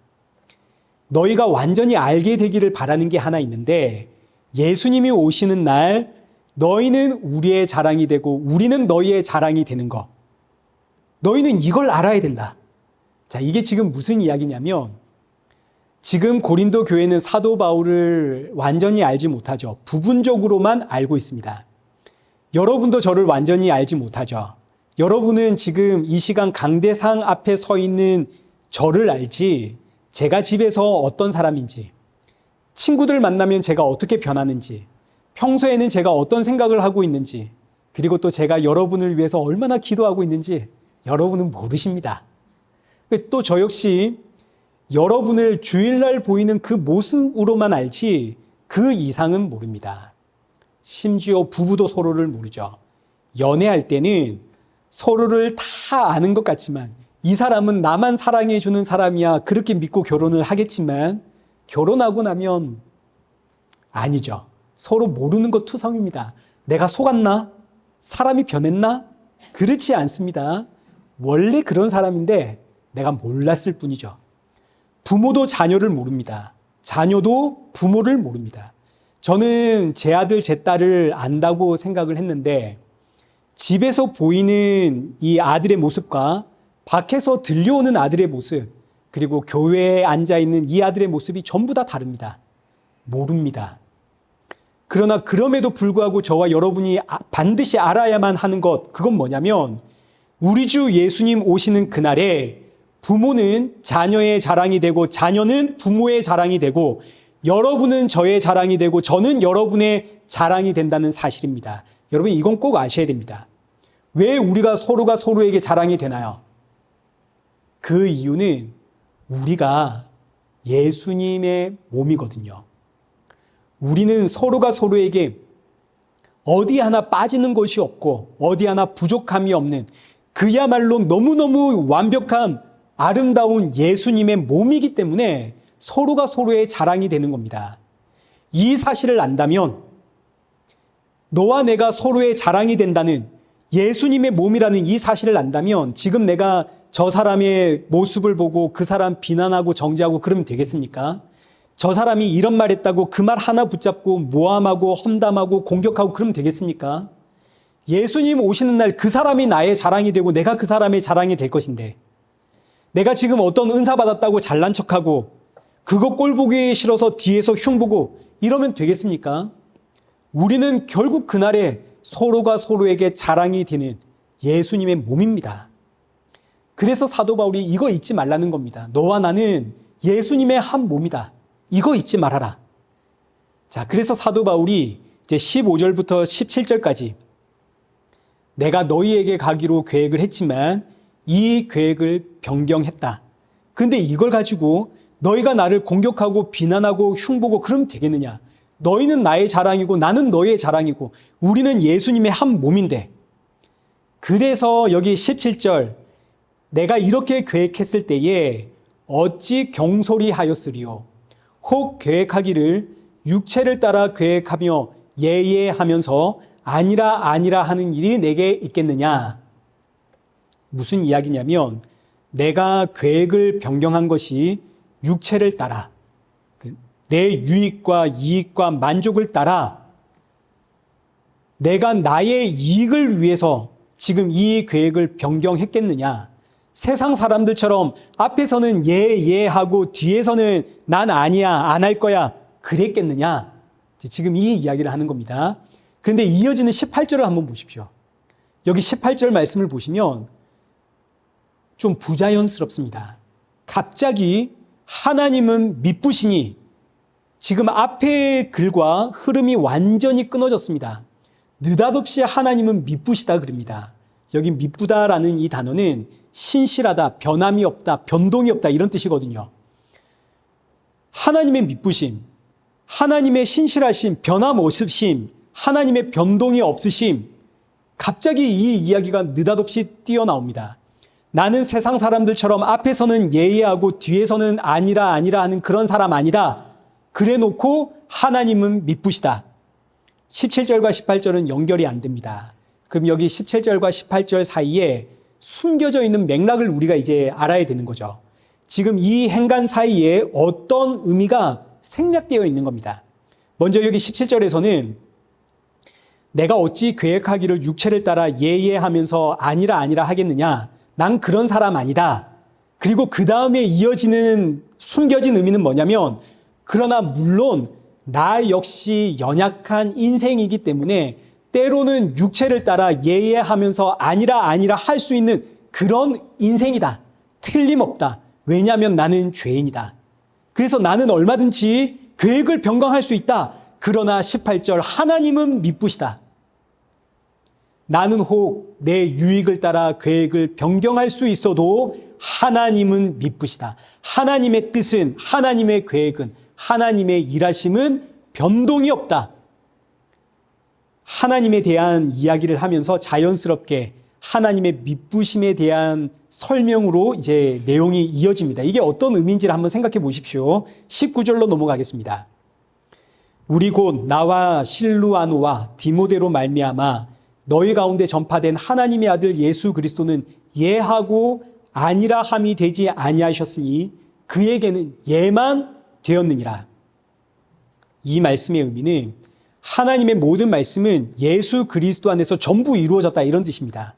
너희가 완전히 알게 되기를 바라는 게 하나 있는데, 예수님이 오시는 날 너희는 우리의 자랑이 되고 우리는 너희의 자랑이 되는 것. 너희는 이걸 알아야 된다. 자, 이게 지금 무슨 이야기냐면 지금 고린도 교회는 사도 바울을 완전히 알지 못하죠. 부분적으로만 알고 있습니다. 여러분도 저를 완전히 알지 못하죠. 여러분은 지금 이 시간 강대상 앞에 서 있는 저를 알지, 제가 집에서 어떤 사람인지, 친구들 만나면 제가 어떻게 변하는지, 평소에는 제가 어떤 생각을 하고 있는지, 그리고 또 제가 여러분을 위해서 얼마나 기도하고 있는지 여러분은 모르십니다. 또 저 역시 여러분을 주일날 보이는 그 모습으로만 알지 그 이상은 모릅니다. 심지어 부부도 서로를 모르죠. 연애할 때는 서로를 다 아는 것 같지만 이 사람은 나만 사랑해 주는 사람이야 그렇게 믿고 결혼을 하겠지만 결혼하고 나면 아니죠. 서로 모르는 것 투성입니다. 내가 속았나? 사람이 변했나? 그렇지 않습니다. 원래 그런 사람인데 내가 몰랐을 뿐이죠. 부모도 자녀를 모릅니다. 자녀도 부모를 모릅니다. 저는 제 아들, 제 딸을 안다고 생각을 했는데 집에서 보이는 이 아들의 모습과 밖에서 들려오는 아들의 모습, 그리고 교회에 앉아있는 이 아들의 모습이 전부 다 다릅니다. 모릅니다. 그러나 그럼에도 불구하고 저와 여러분이 반드시 알아야만 하는 것, 그건 뭐냐면 우리 주 예수님 오시는 그날에 부모는 자녀의 자랑이 되고 자녀는 부모의 자랑이 되고 여러분은 저의 자랑이 되고 저는 여러분의 자랑이 된다는 사실입니다. 여러분 이건 꼭 아셔야 됩니다. 왜 우리가 서로가 서로에게 자랑이 되나요? 그 이유는 우리가 예수님의 몸이거든요. 우리는 서로가 서로에게 어디 하나 빠지는 것이 없고 어디 하나 부족함이 없는 그야말로 너무너무 완벽한 아름다운 예수님의 몸이기 때문에 서로가 서로의 자랑이 되는 겁니다. 이 사실을 안다면 너와 내가 서로의 자랑이 된다는 예수님의 몸이라는 이 사실을 안다면 지금 내가 저 사람의 모습을 보고 그 사람 비난하고 정죄하고 그러면 되겠습니까? 저 사람이 이런 말 했다고 그 말 하나 붙잡고 모함하고 험담하고 공격하고 그러면 되겠습니까? 예수님 오시는 날 그 사람이 나의 자랑이 되고 내가 그 사람의 자랑이 될 것인데 내가 지금 어떤 은사 받았다고 잘난 척하고 그거 꼴 보기 싫어서 뒤에서 흉보고 이러면 되겠습니까? 우리는 결국 그날에 서로가 서로에게 자랑이 되는 예수님의 몸입니다. 그래서 사도 바울이 이거 잊지 말라는 겁니다. 너와 나는 예수님의 한 몸이다. 이거 잊지 말아라. 자, 그래서 사도 바울이 이제 15절부터 17절까지 내가 너희에게 가기로 계획을 했지만 이 계획을 변경했다. 근데 이걸 가지고 너희가 나를 공격하고 비난하고 흉보고 그러면 되겠느냐? 너희는 나의 자랑이고 나는 너의 자랑이고 우리는 예수님의 한 몸인데 그래서 여기 17절 내가 이렇게 계획했을 때에 어찌 경솔히 하였으리요? 혹 계획하기를 육체를 따라 계획하며 예예하면서 아니라 하는 일이 내게 있겠느냐? 무슨 이야기냐면 내가 계획을 변경한 것이 육체를 따라 내 유익과 이익과 만족을 따라 내가 나의 이익을 위해서 지금 이 계획을 변경했겠느냐? 세상 사람들처럼 앞에서는 예 하고 뒤에서는 난 아니야 안 할 거야 그랬겠느냐? 지금 이 이야기를 하는 겁니다. 그런데 이어지는 18절을 한번 보십시오. 여기 18절 말씀을 보시면 좀 부자연스럽습니다. 갑자기 하나님은 미쁘시니 지금 앞의 글과 흐름이 완전히 끊어졌습니다. 느닷없이 하나님은 미쁘시다 그럽니다. 여기 미쁘다라는 이 단어는 신실하다, 변함이 없다, 변동이 없다 이런 뜻이거든요. 하나님의 미쁘심, 하나님의 신실하심, 변함 없으심, 하나님의 변동이 없으심, 갑자기 이 이야기가 느닷없이 튀어나옵니다. 나는 세상 사람들처럼 앞에서는 예예하고 뒤에서는 아니라 하는 그런 사람 아니다. 그래 놓고 하나님은 미쁘시다. 17절과 18절은 연결이 안 됩니다. 그럼 여기 17절과 18절 사이에 숨겨져 있는 맥락을 우리가 이제 알아야 되는 거죠. 지금 이 행간 사이에 어떤 의미가 생략되어 있는 겁니다. 먼저 여기 17절에서는 내가 어찌 계획하기를 육체를 따라 예예하면서 아니라 아니라 하겠느냐? 난 그런 사람 아니다. 그리고 그 다음에 이어지는 숨겨진 의미는 뭐냐면, 그러나 물론 나 역시 연약한 인생이기 때문에 때로는 육체를 따라 예예하면서 아니라 아니라 할 수 있는 그런 인생이다. 틀림없다. 왜냐하면 나는 죄인이다. 그래서 나는 얼마든지 계획을 변경할 수 있다. 그러나 18절, 하나님은 미쁘시다. 나는 혹 내 유익을 따라 계획을 변경할 수 있어도 하나님은 미쁘시다. 하나님의 뜻은, 하나님의 계획은, 하나님의 일하심은 변동이 없다. 하나님에 대한 이야기를 하면서 자연스럽게 하나님의 미쁘심에 대한 설명으로 이제 내용이 이어집니다. 이게 어떤 의미인지를 한번 생각해 보십시오. 19절로 넘어가겠습니다. 우리 곧 나와 실루아노와 디모데로 말미암아 너희 가운데 전파된 하나님의 아들 예수 그리스도는 예하고 아니라 함이 되지 아니하셨으니 그에게는 예만 되었느니라. 이 말씀의 의미는 하나님의 모든 말씀은 예수 그리스도 안에서 전부 이루어졌다, 이런 뜻입니다.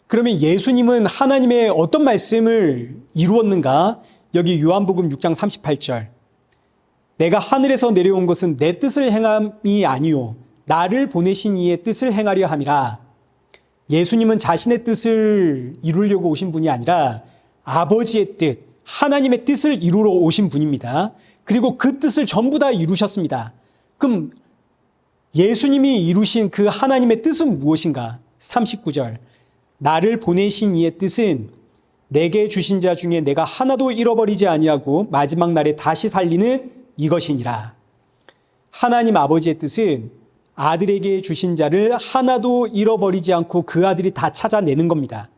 그러면 예수님은 하나님의 어떤 말씀을 이루었는가? 여기 요한복음 6장 38절. 내가 하늘에서 내려온 것은 내 뜻을 행함이 아니요 나를 보내신 이의 뜻을 행하려 함이라. 예수님은 자신의 뜻을 이루려고 오신 분이 아니라 아버지의 뜻, 하나님의 뜻을 이루러 오신 분입니다. 그리고 그 뜻을 전부 다 이루셨습니다. 그럼 예수님이 이루신 그 하나님의 뜻은 무엇인가? 39절. 나를 보내신 이의 뜻은 내게 주신 자 중에 내가 하나도 잃어버리지 아니하고 마지막 날에 다시 살리는 이것이니라. 하나님 아버지의 뜻은 아들에게 주신 자를 하나도 잃어버리지 않고 그 아들이 다 찾아내는 겁니다.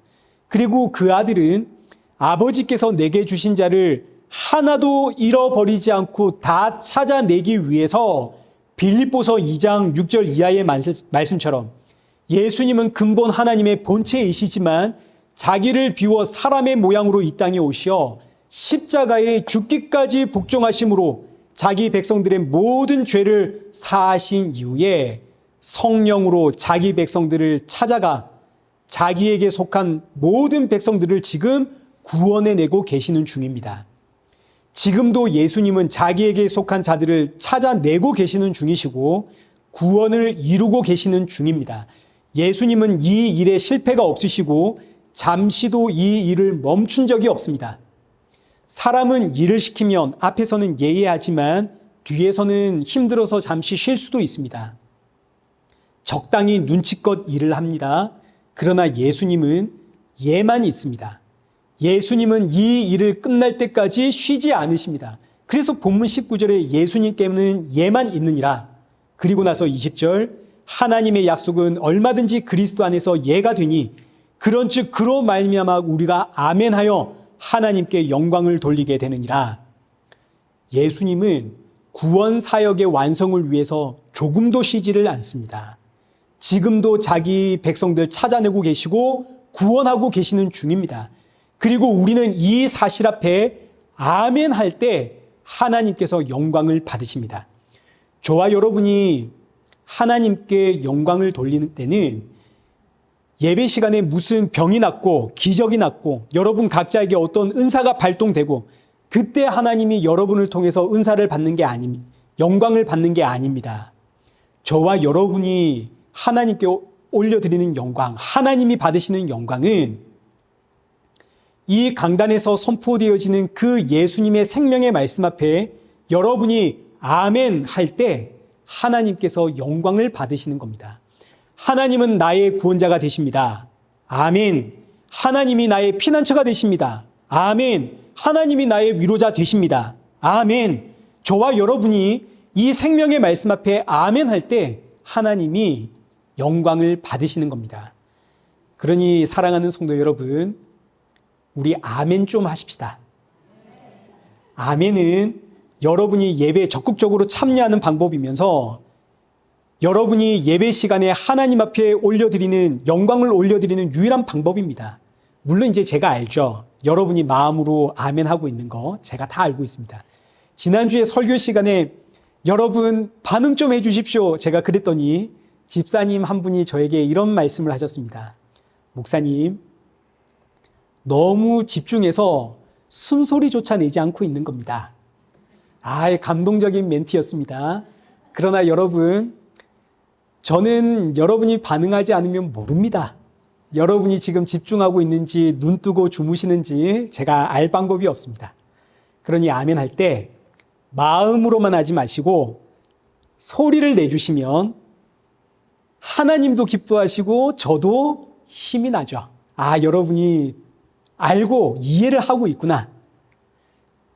그리고 그 아들은 아버지께서 내게 주신 자를 하나도 잃어버리지 않고 다 찾아내기 위해서 빌립보서 2장 6절 이하의 말씀처럼 예수님은 근본 하나님의 본체이시지만 자기를 비워 사람의 모양으로 이 땅에 오시어 십자가에 죽기까지 복종하심으로 자기 백성들의 모든 죄를 사하신 이후에 성령으로 자기 백성들을 찾아가 자기에게 속한 모든 백성들을 지금 구원해내고 계시는 중입니다. 지금도 예수님은 자기에게 속한 자들을 찾아내고 계시는 중이시고 구원을 이루고 계시는 중입니다. 예수님은 이 일에 실패가 없으시고 잠시도 이 일을 멈춘 적이 없습니다. 사람은 일을 시키면 앞에서는 예의하지만 뒤에서는 힘들어서 잠시 쉴 수도 있습니다. 적당히 눈치껏 일을 합니다. 그러나 예수님은 예만 있습니다. 예수님은 이 일을 끝날 때까지 쉬지 않으십니다. 그래서 본문 19절에 예수님께는 예만 있느니라. 그리고 나서 20절, 하나님의 약속은 얼마든지 그리스도 안에서 예가 되니 그런즉 그로 말미암아 우리가 아멘하여 하나님께 영광을 돌리게 되느니라. 예수님은 구원 사역의 완성을 위해서 조금도 쉬지를 않습니다. 지금도 자기 백성들 찾아내고 계시고 구원하고 계시는 중입니다. 그리고 우리는 이 사실 앞에 아멘 할 때 하나님께서 영광을 받으십니다. 저와 여러분이 하나님께 영광을 돌리는 때는 예배 시간에 무슨 병이 났고 기적이 났고 여러분 각자에게 어떤 은사가 발동되고 그때 하나님이 여러분을 통해서 은사를 받는 게 아닙니다. 영광을 받는 게 아닙니다. 저와 여러분이 하나님께 올려드리는 영광, 하나님이 받으시는 영광은 이 강단에서 선포되어지는 그 예수님의 생명의 말씀 앞에 여러분이 아멘 할 때 하나님께서 영광을 받으시는 겁니다. 하나님은 나의 구원자가 되십니다. 아멘. 하나님이 나의 피난처가 되십니다. 아멘. 하나님이 나의 위로자 되십니다. 아멘. 저와 여러분이 이 생명의 말씀 앞에 아멘 할 때 하나님이 영광을 받으시는 겁니다. 그러니 사랑하는 성도 여러분, 우리 아멘 좀 하십시다. 아멘은 여러분이 예배에 적극적으로 참여하는 방법이면서 여러분이 예배 시간에 하나님 앞에 올려드리는, 영광을 올려드리는 유일한 방법입니다. 물론 이제 제가 알죠. 여러분이 마음으로 아멘 하고 있는 거 제가 다 알고 있습니다. 지난주에 설교 시간에 여러분 반응 좀 해주십시오. 제가 그랬더니 집사님 한 분이 저에게 이런 말씀을 하셨습니다. 목사님, 너무 집중해서 숨소리조차 내지 않고 있는 겁니다. 감동적인 멘트였습니다. 그러나 여러분, 저는 여러분이 반응하지 않으면 모릅니다. 여러분이 지금 집중하고 있는지 눈 뜨고 주무시는지 제가 알 방법이 없습니다. 그러니 아멘 할 때 마음으로만 하지 마시고 소리를 내주시면 하나님도 기뻐하시고 저도 힘이 나죠. 여러분이 알고 이해를 하고 있구나.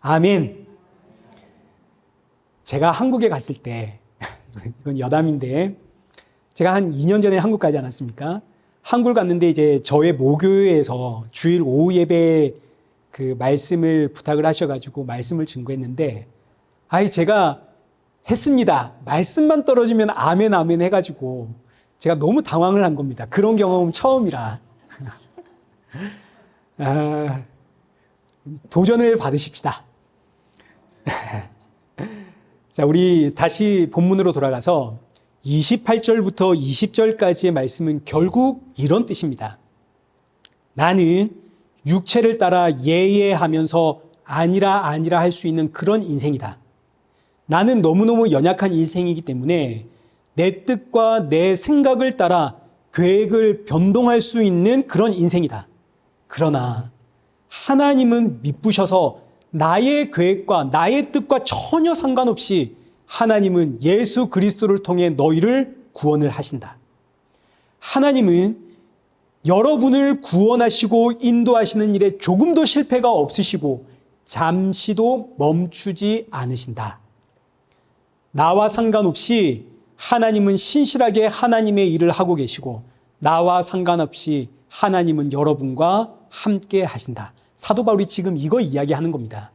아멘. 제가 한국에 갔을 때, 이건 여담인데, 제가 한 2년 전에 한국 가지 않았습니까? 한국을 갔는데 이제 저의 모교회에서 주일 오후 예배 그 말씀을 부탁을 하셔가지고 말씀을 증거했는데, 제가 했습니다. 말씀만 떨어지면 아멘, 아멘 해가지고 제가 너무 당황을 한 겁니다. 그런 경험은 처음이라. 도전을 받으십시다. 자, 우리 다시 본문으로 돌아가서 28절부터 20절까지의 말씀은 결국 이런 뜻입니다. 나는 육체를 따라 예예하면서 아니라 할 수 있는 그런 인생이다. 나는 너무너무 연약한 인생이기 때문에 내 뜻과 내 생각을 따라 계획을 변동할 수 있는 그런 인생이다. 그러나 하나님은 미쁘셔서 나의 계획과 나의 뜻과 전혀 상관없이 하나님은 예수 그리스도를 통해 너희를 구원을 하신다. 하나님은 여러분을 구원하시고 인도하시는 일에 조금도 실패가 없으시고 잠시도 멈추지 않으신다. 나와 상관없이 하나님은 신실하게 하나님의 일을 하고 계시고 나와 상관없이 하나님은 여러분과 함께 하신다. 사도 바울이 지금 이거 이야기하는 겁니다.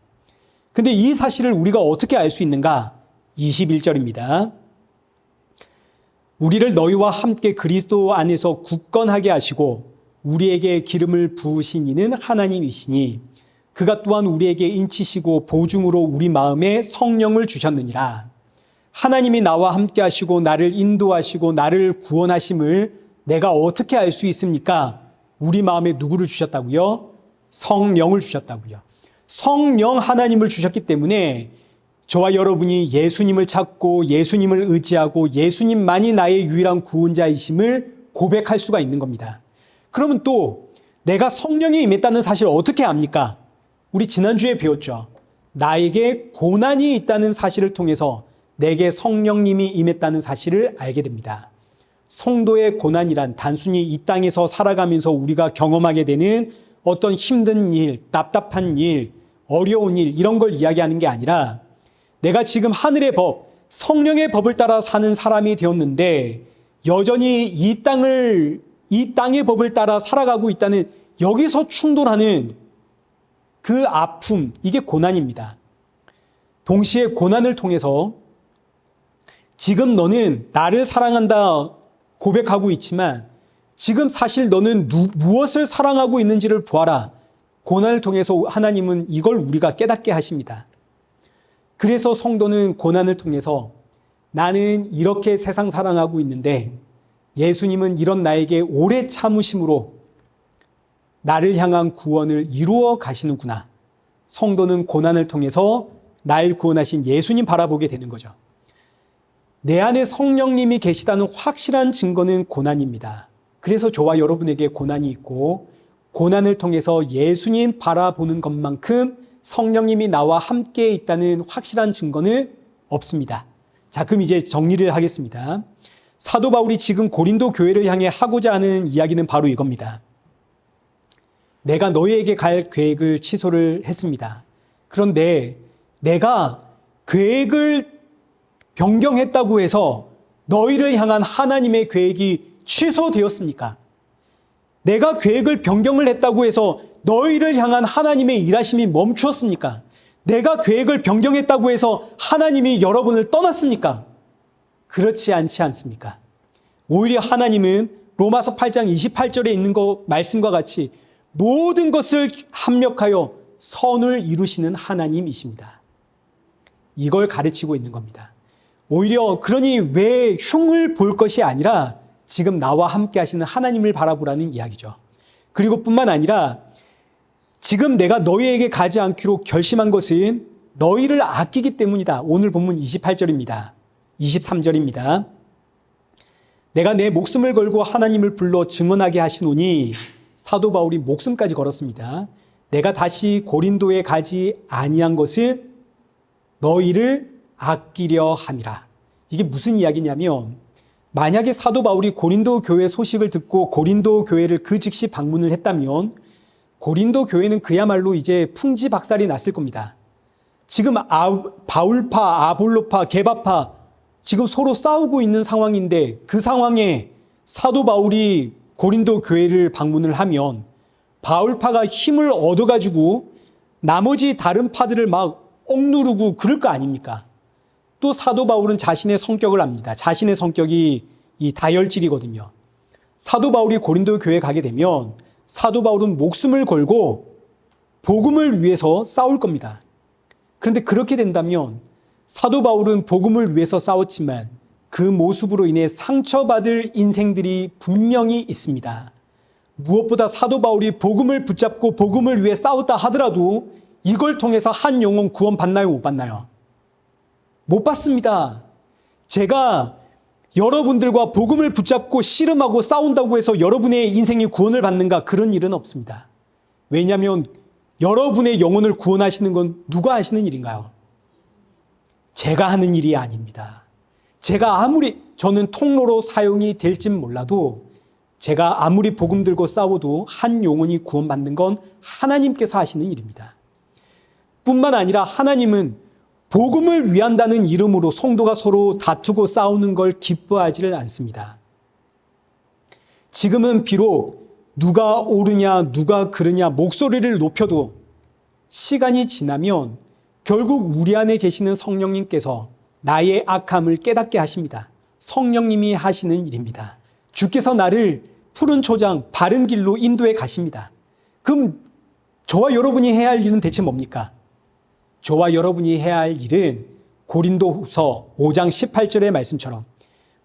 근데 이 사실을 우리가 어떻게 알 수 있는가? 21절입니다. 우리를 너희와 함께 그리스도 안에서 굳건하게 하시고 우리에게 기름을 부으신 이는 하나님이시니 그가 또한 우리에게 인치시고 보증으로 우리 마음에 성령을 주셨느니라. 하나님이 나와 함께 하시고 나를 인도하시고 나를 구원하심을 내가 어떻게 알 수 있습니까? 우리 마음에 누구를 주셨다고요? 성령을 주셨다고요. 성령 하나님을 주셨기 때문에 저와 여러분이 예수님을 찾고 예수님을 의지하고 예수님만이 나의 유일한 구원자이심을 고백할 수가 있는 겁니다. 그러면 또 내가 성령이 임했다는 사실을 어떻게 압니까? 우리 지난주에 배웠죠. 나에게 고난이 있다는 사실을 통해서 내게 성령님이 임했다는 사실을 알게 됩니다. 성도의 고난이란 단순히 이 땅에서 살아가면서 우리가 경험하게 되는 어떤 힘든 일, 답답한 일, 어려운 일 이런 걸 이야기하는 게 아니라 내가 지금 하늘의 법, 성령의 법을 따라 사는 사람이 되었는데 여전히 이 땅의 법을 따라 살아가고 있다는 여기서 충돌하는 그 아픔, 이게 고난입니다. 동시에 고난을 통해서 지금 너는 나를 사랑한다 고백하고 있지만 지금 사실 너는 무엇을 사랑하고 있는지를 보아라. 고난을 통해서 하나님은 이걸 우리가 깨닫게 하십니다. 그래서 성도는 고난을 통해서 나는 이렇게 세상 사랑하고 있는데 예수님은 이런 나에게 오래 참으심으로 나를 향한 구원을 이루어 가시는구나. 성도는 고난을 통해서 날 구원하신 예수님 바라보게 되는 거죠. 내 안에 성령님이 계시다는 확실한 증거는 고난입니다. 그래서 저와 여러분에게 고난이 있고 고난을 통해서 예수님 바라보는 것만큼 성령님이 나와 함께 있다는 확실한 증거는 없습니다. 자, 그럼 이제 정리를 하겠습니다. 사도 바울이 지금 고린도 교회를 향해 하고자 하는 이야기는 바로 이겁니다. 내가 너희에게 갈 계획을 취소를 했습니다. 그런데 내가 계획을 변경했다고 해서 너희를 향한 하나님의 계획이 취소되었습니까? 내가 계획을 변경을 했다고 해서 너희를 향한 하나님의 일하심이 멈추었습니까? 내가 계획을 변경했다고 해서 하나님이 여러분을 떠났습니까? 그렇지 않지 않습니까? 오히려 하나님은 로마서 8장 28절에 있는 말씀과 같이 모든 것을 합력하여 선을 이루시는 하나님이십니다. 이걸 가르치고 있는 겁니다. 오히려 그러니 왜 흉을 볼 것이 아니라 지금 나와 함께 하시는 하나님을 바라보라는 이야기죠. 그리고 뿐만 아니라 지금 내가 너희에게 가지 않기로 결심한 것은 너희를 아끼기 때문이다. 오늘 본문 28절입니다. 23절입니다. 내가 내 목숨을 걸고 하나님을 불러 증언하게 하시노니, 사도 바울이 목숨까지 걸었습니다. 내가 다시 고린도에 가지 아니한 것은 너희를 아끼려 함이라. 이게 무슨 이야기냐면, 만약에 사도 바울이 고린도 교회 소식을 듣고 고린도 교회를 그 즉시 방문을 했다면 고린도 교회는 그야말로 이제 풍지박살이 났을 겁니다. 지금 바울파, 아볼로파, 게바파 지금 서로 싸우고 있는 상황인데, 그 상황에 사도 바울이 고린도 교회를 방문을 하면 바울파가 힘을 얻어가지고 나머지 다른 파들을 막 억누르고 그럴 거 아닙니까? 또 사도 바울은 자신의 성격을 압니다. 자신의 성격이 이 다혈질이거든요. 사도 바울이 고린도 교회에 가게 되면 사도 바울은 목숨을 걸고 복음을 위해서 싸울 겁니다. 그런데 그렇게 된다면 사도 바울은 복음을 위해서 싸웠지만 그 모습으로 인해 상처받을 인생들이 분명히 있습니다. 무엇보다 사도 바울이 복음을 붙잡고 복음을 위해 싸웠다 하더라도 이걸 통해서 한 영혼 구원 받나요, 못 받나요? 못 받습니다. 제가 여러분들과 복음을 붙잡고 씨름하고 싸운다고 해서 여러분의 인생이 구원을 받는가? 그런 일은 없습니다. 왜냐하면 여러분의 영혼을 구원하시는 건 누가 하시는 일인가요? 제가 하는 일이 아닙니다. 제가 아무리 저는 통로로 사용이 될진 몰라도 제가 아무리 복음 들고 싸워도 한 영혼이 구원받는 건 하나님께서 하시는 일입니다. 뿐만 아니라 하나님은 복음을 위한다는 이름으로 성도가 서로 다투고 싸우는 걸 기뻐하지를 않습니다. 지금은 비록 누가 옳으냐 누가 그르냐 목소리를 높여도 시간이 지나면 결국 우리 안에 계시는 성령님께서 나의 악함을 깨닫게 하십니다. 성령님이 하시는 일입니다. 주께서 나를 푸른 초장 바른 길로 인도해 가십니다. 그럼 저와 여러분이 해야 할 일은 대체 뭡니까? 저와 여러분이 해야 할 일은 고린도후서 5장 18절의 말씀처럼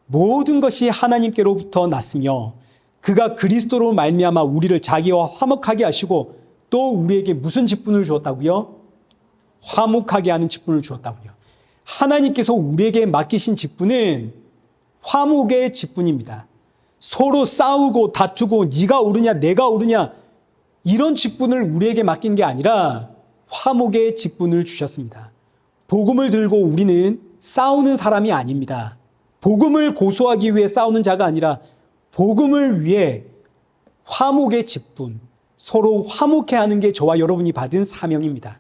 모든 것이 하나님께로부터 났으며 그가 그리스도로 말미암아 우리를 자기와 화목하게 하시고 또 우리에게 무슨 직분을 주었다고요? 화목하게 하는 직분을 주었다고요. 하나님께서 우리에게 맡기신 직분은 화목의 직분입니다. 서로 싸우고 다투고 네가 옳으냐 내가 옳으냐 이런 직분을 우리에게 맡긴 게 아니라 화목의 직분을 주셨습니다. 복음을 들고 우리는 싸우는 사람이 아닙니다. 복음을 고소하기 위해 싸우는 자가 아니라 복음을 위해 화목의 직분, 서로 화목해 하는 게 저와 여러분이 받은 사명입니다.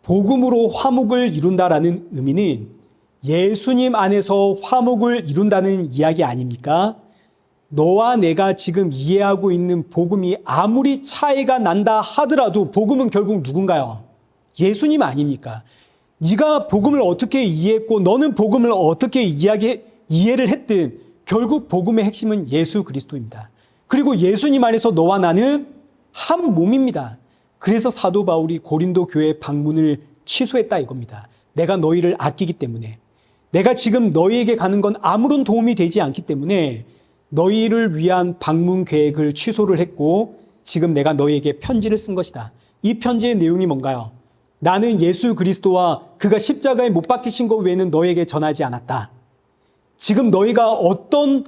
복음으로 화목을 이룬다라는 의미는 예수님 안에서 화목을 이룬다는 이야기 아닙니까? 너와 내가 지금 이해하고 있는 복음이 아무리 차이가 난다 하더라도 복음은 결국 누군가요? 예수님 아닙니까? 네가 복음을 어떻게 이해했고 너는 복음을 어떻게 이해를 했든 결국 복음의 핵심은 예수 그리스도입니다. 그리고 예수님 안에서 너와 나는 한 몸입니다. 그래서 사도 바울이 고린도 교회 방문을 취소했다 이겁니다. 내가 너희를 아끼기 때문에, 내가 지금 너희에게 가는 건 아무런 도움이 되지 않기 때문에 너희를 위한 방문 계획을 취소를 했고 지금 내가 너희에게 편지를 쓴 것이다. 이 편지의 내용이 뭔가요? 나는 예수 그리스도와 그가 십자가에 못 박히신 것 외에는 너희에게 전하지 않았다. 지금 너희가 어떤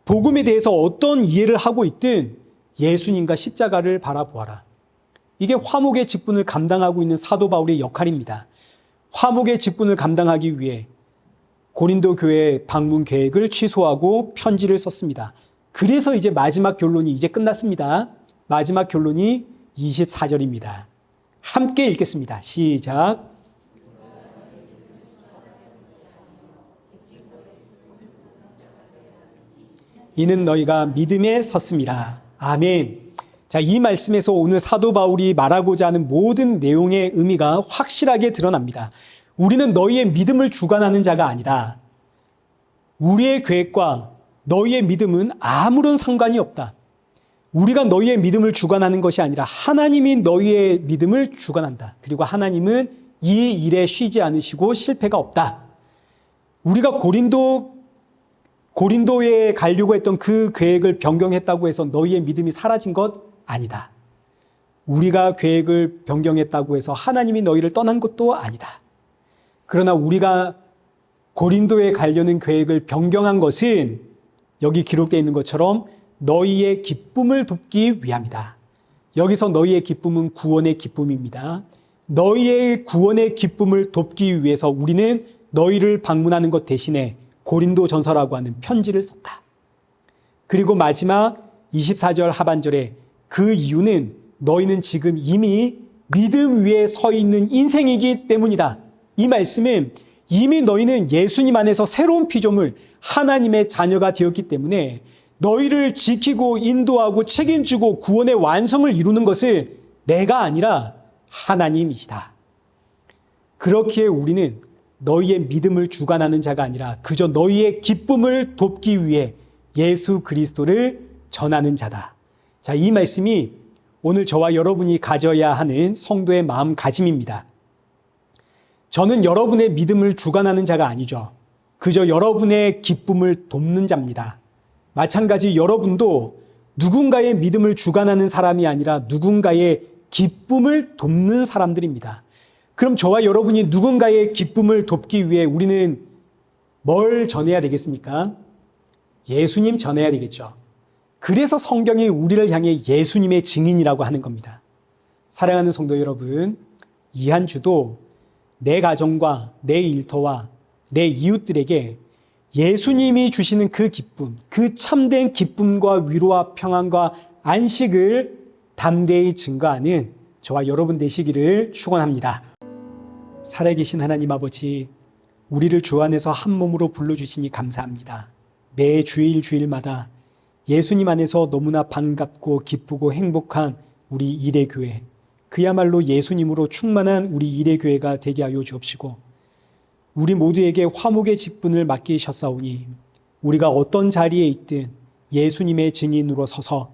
복음에 대해서 어떤 이해를 하고 있든 예수님과 십자가를 바라보아라. 이게 화목의 직분을 감당하고 있는 사도 바울의 역할입니다. 화목의 직분을 감당하기 위해 고린도 교회 방문 계획을 취소하고 편지를 썼습니다. 그래서 이제 마지막 결론이 이제 끝났습니다. 마지막 결론이 24절입니다. 함께 읽겠습니다. 시작. 이는 너희가 믿음에 섰음이라. 아멘. 자, 이 말씀에서 오늘 사도 바울이 말하고자 하는 모든 내용의 의미가 확실하게 드러납니다. 우리는 너희의 믿음을 주관하는 자가 아니다. 우리의 계획과 너희의 믿음은 아무런 상관이 없다. 우리가 너희의 믿음을 주관하는 것이 아니라 하나님이 너희의 믿음을 주관한다. 그리고 하나님은 이 일에 쉬지 않으시고 실패가 없다. 우리가 고린도에 가려고 했던 그 계획을 변경했다고 해서 너희의 믿음이 사라진 것 아니다. 우리가 계획을 변경했다고 해서 하나님이 너희를 떠난 것도 아니다. 그러나 우리가 고린도에 가려는 계획을 변경한 것은 여기 기록되어 있는 것처럼 너희의 기쁨을 돕기 위함이다. 여기서 너희의 기쁨은 구원의 기쁨입니다. 너희의 구원의 기쁨을 돕기 위해서 우리는 너희를 방문하는 것 대신에 고린도전서라고 하는 편지를 썼다. 그리고 마지막 24절 하반절에 그 이유는 너희는 지금 이미 믿음 위에 서 있는 인생이기 때문이다. 이 말씀은 이미 너희는 예수님 안에서 새로운 피조물, 하나님의 자녀가 되었기 때문에 너희를 지키고 인도하고 책임지고 구원의 완성을 이루는 것은 내가 아니라 하나님이시다. 그렇기에 우리는 너희의 믿음을 주관하는 자가 아니라 그저 너희의 기쁨을 돕기 위해 예수 그리스도를 전하는 자다. 자, 이 말씀이 오늘 저와 여러분이 가져야 하는 성도의 마음가짐입니다. 저는 여러분의 믿음을 주관하는 자가 아니죠. 그저 여러분의 기쁨을 돕는 자입니다. 마찬가지 여러분도 누군가의 믿음을 주관하는 사람이 아니라 누군가의 기쁨을 돕는 사람들입니다. 그럼 저와 여러분이 누군가의 기쁨을 돕기 위해 우리는 뭘 전해야 되겠습니까? 예수님 전해야 되겠죠. 그래서 성경이 우리를 향해 예수님의 증인이라고 하는 겁니다. 사랑하는 성도 여러분, 이 한 주도 내 가정과 내 일터와 내 이웃들에게 예수님이 주시는 그 기쁨, 그 참된 기쁨과 위로와 평안과 안식을 담대히 증거하는 저와 여러분 되시기를 축원합니다. 살아계신 하나님 아버지, 우리를 주 안에서 한 몸으로 불러주시니 감사합니다. 매 주일마다 예수님 안에서 너무나 반갑고 기쁘고 행복한 우리 일회교회, 그야말로 예수님으로 충만한 우리 일회교회가 되게 하여 주옵시고 우리 모두에게 화목의 직분을 맡기셨사오니 우리가 어떤 자리에 있든 예수님의 증인으로 서서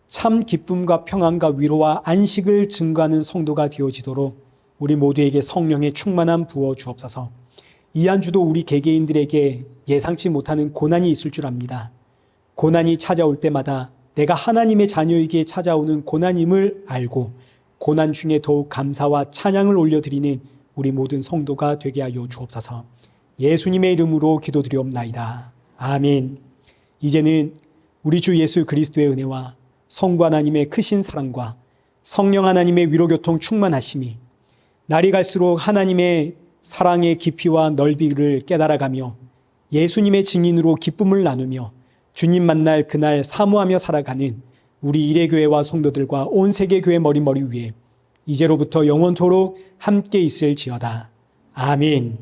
참 기쁨과 평안과 위로와 안식을 증거하는 성도가 되어지도록 우리 모두에게 성령의 충만함 부어 주옵소서. 이 한 주도 우리 개개인들에게 예상치 못하는 고난이 있을 줄 압니다. 고난이 찾아올 때마다 내가 하나님의 자녀에게 찾아오는 고난임을 알고 고난 중에 더욱 감사와 찬양을 올려드리는 우리 모든 성도가 되게 하여 주옵소서. 예수님의 이름으로 기도드리옵나이다. 아멘. 이제는 우리 주 예수 그리스도의 은혜와 성부 하나님의 크신 사랑과 성령 하나님의 위로교통 충만하심이 날이 갈수록 하나님의 사랑의 깊이와 넓이를 깨달아가며 예수님의 증인으로 기쁨을 나누며 주님 만날 그날 사모하며 살아가는 우리 일회교회와 성도들과 온 세계교회 머리머리 위에 이제로부터 영원토록 함께 있을지어다. 아멘.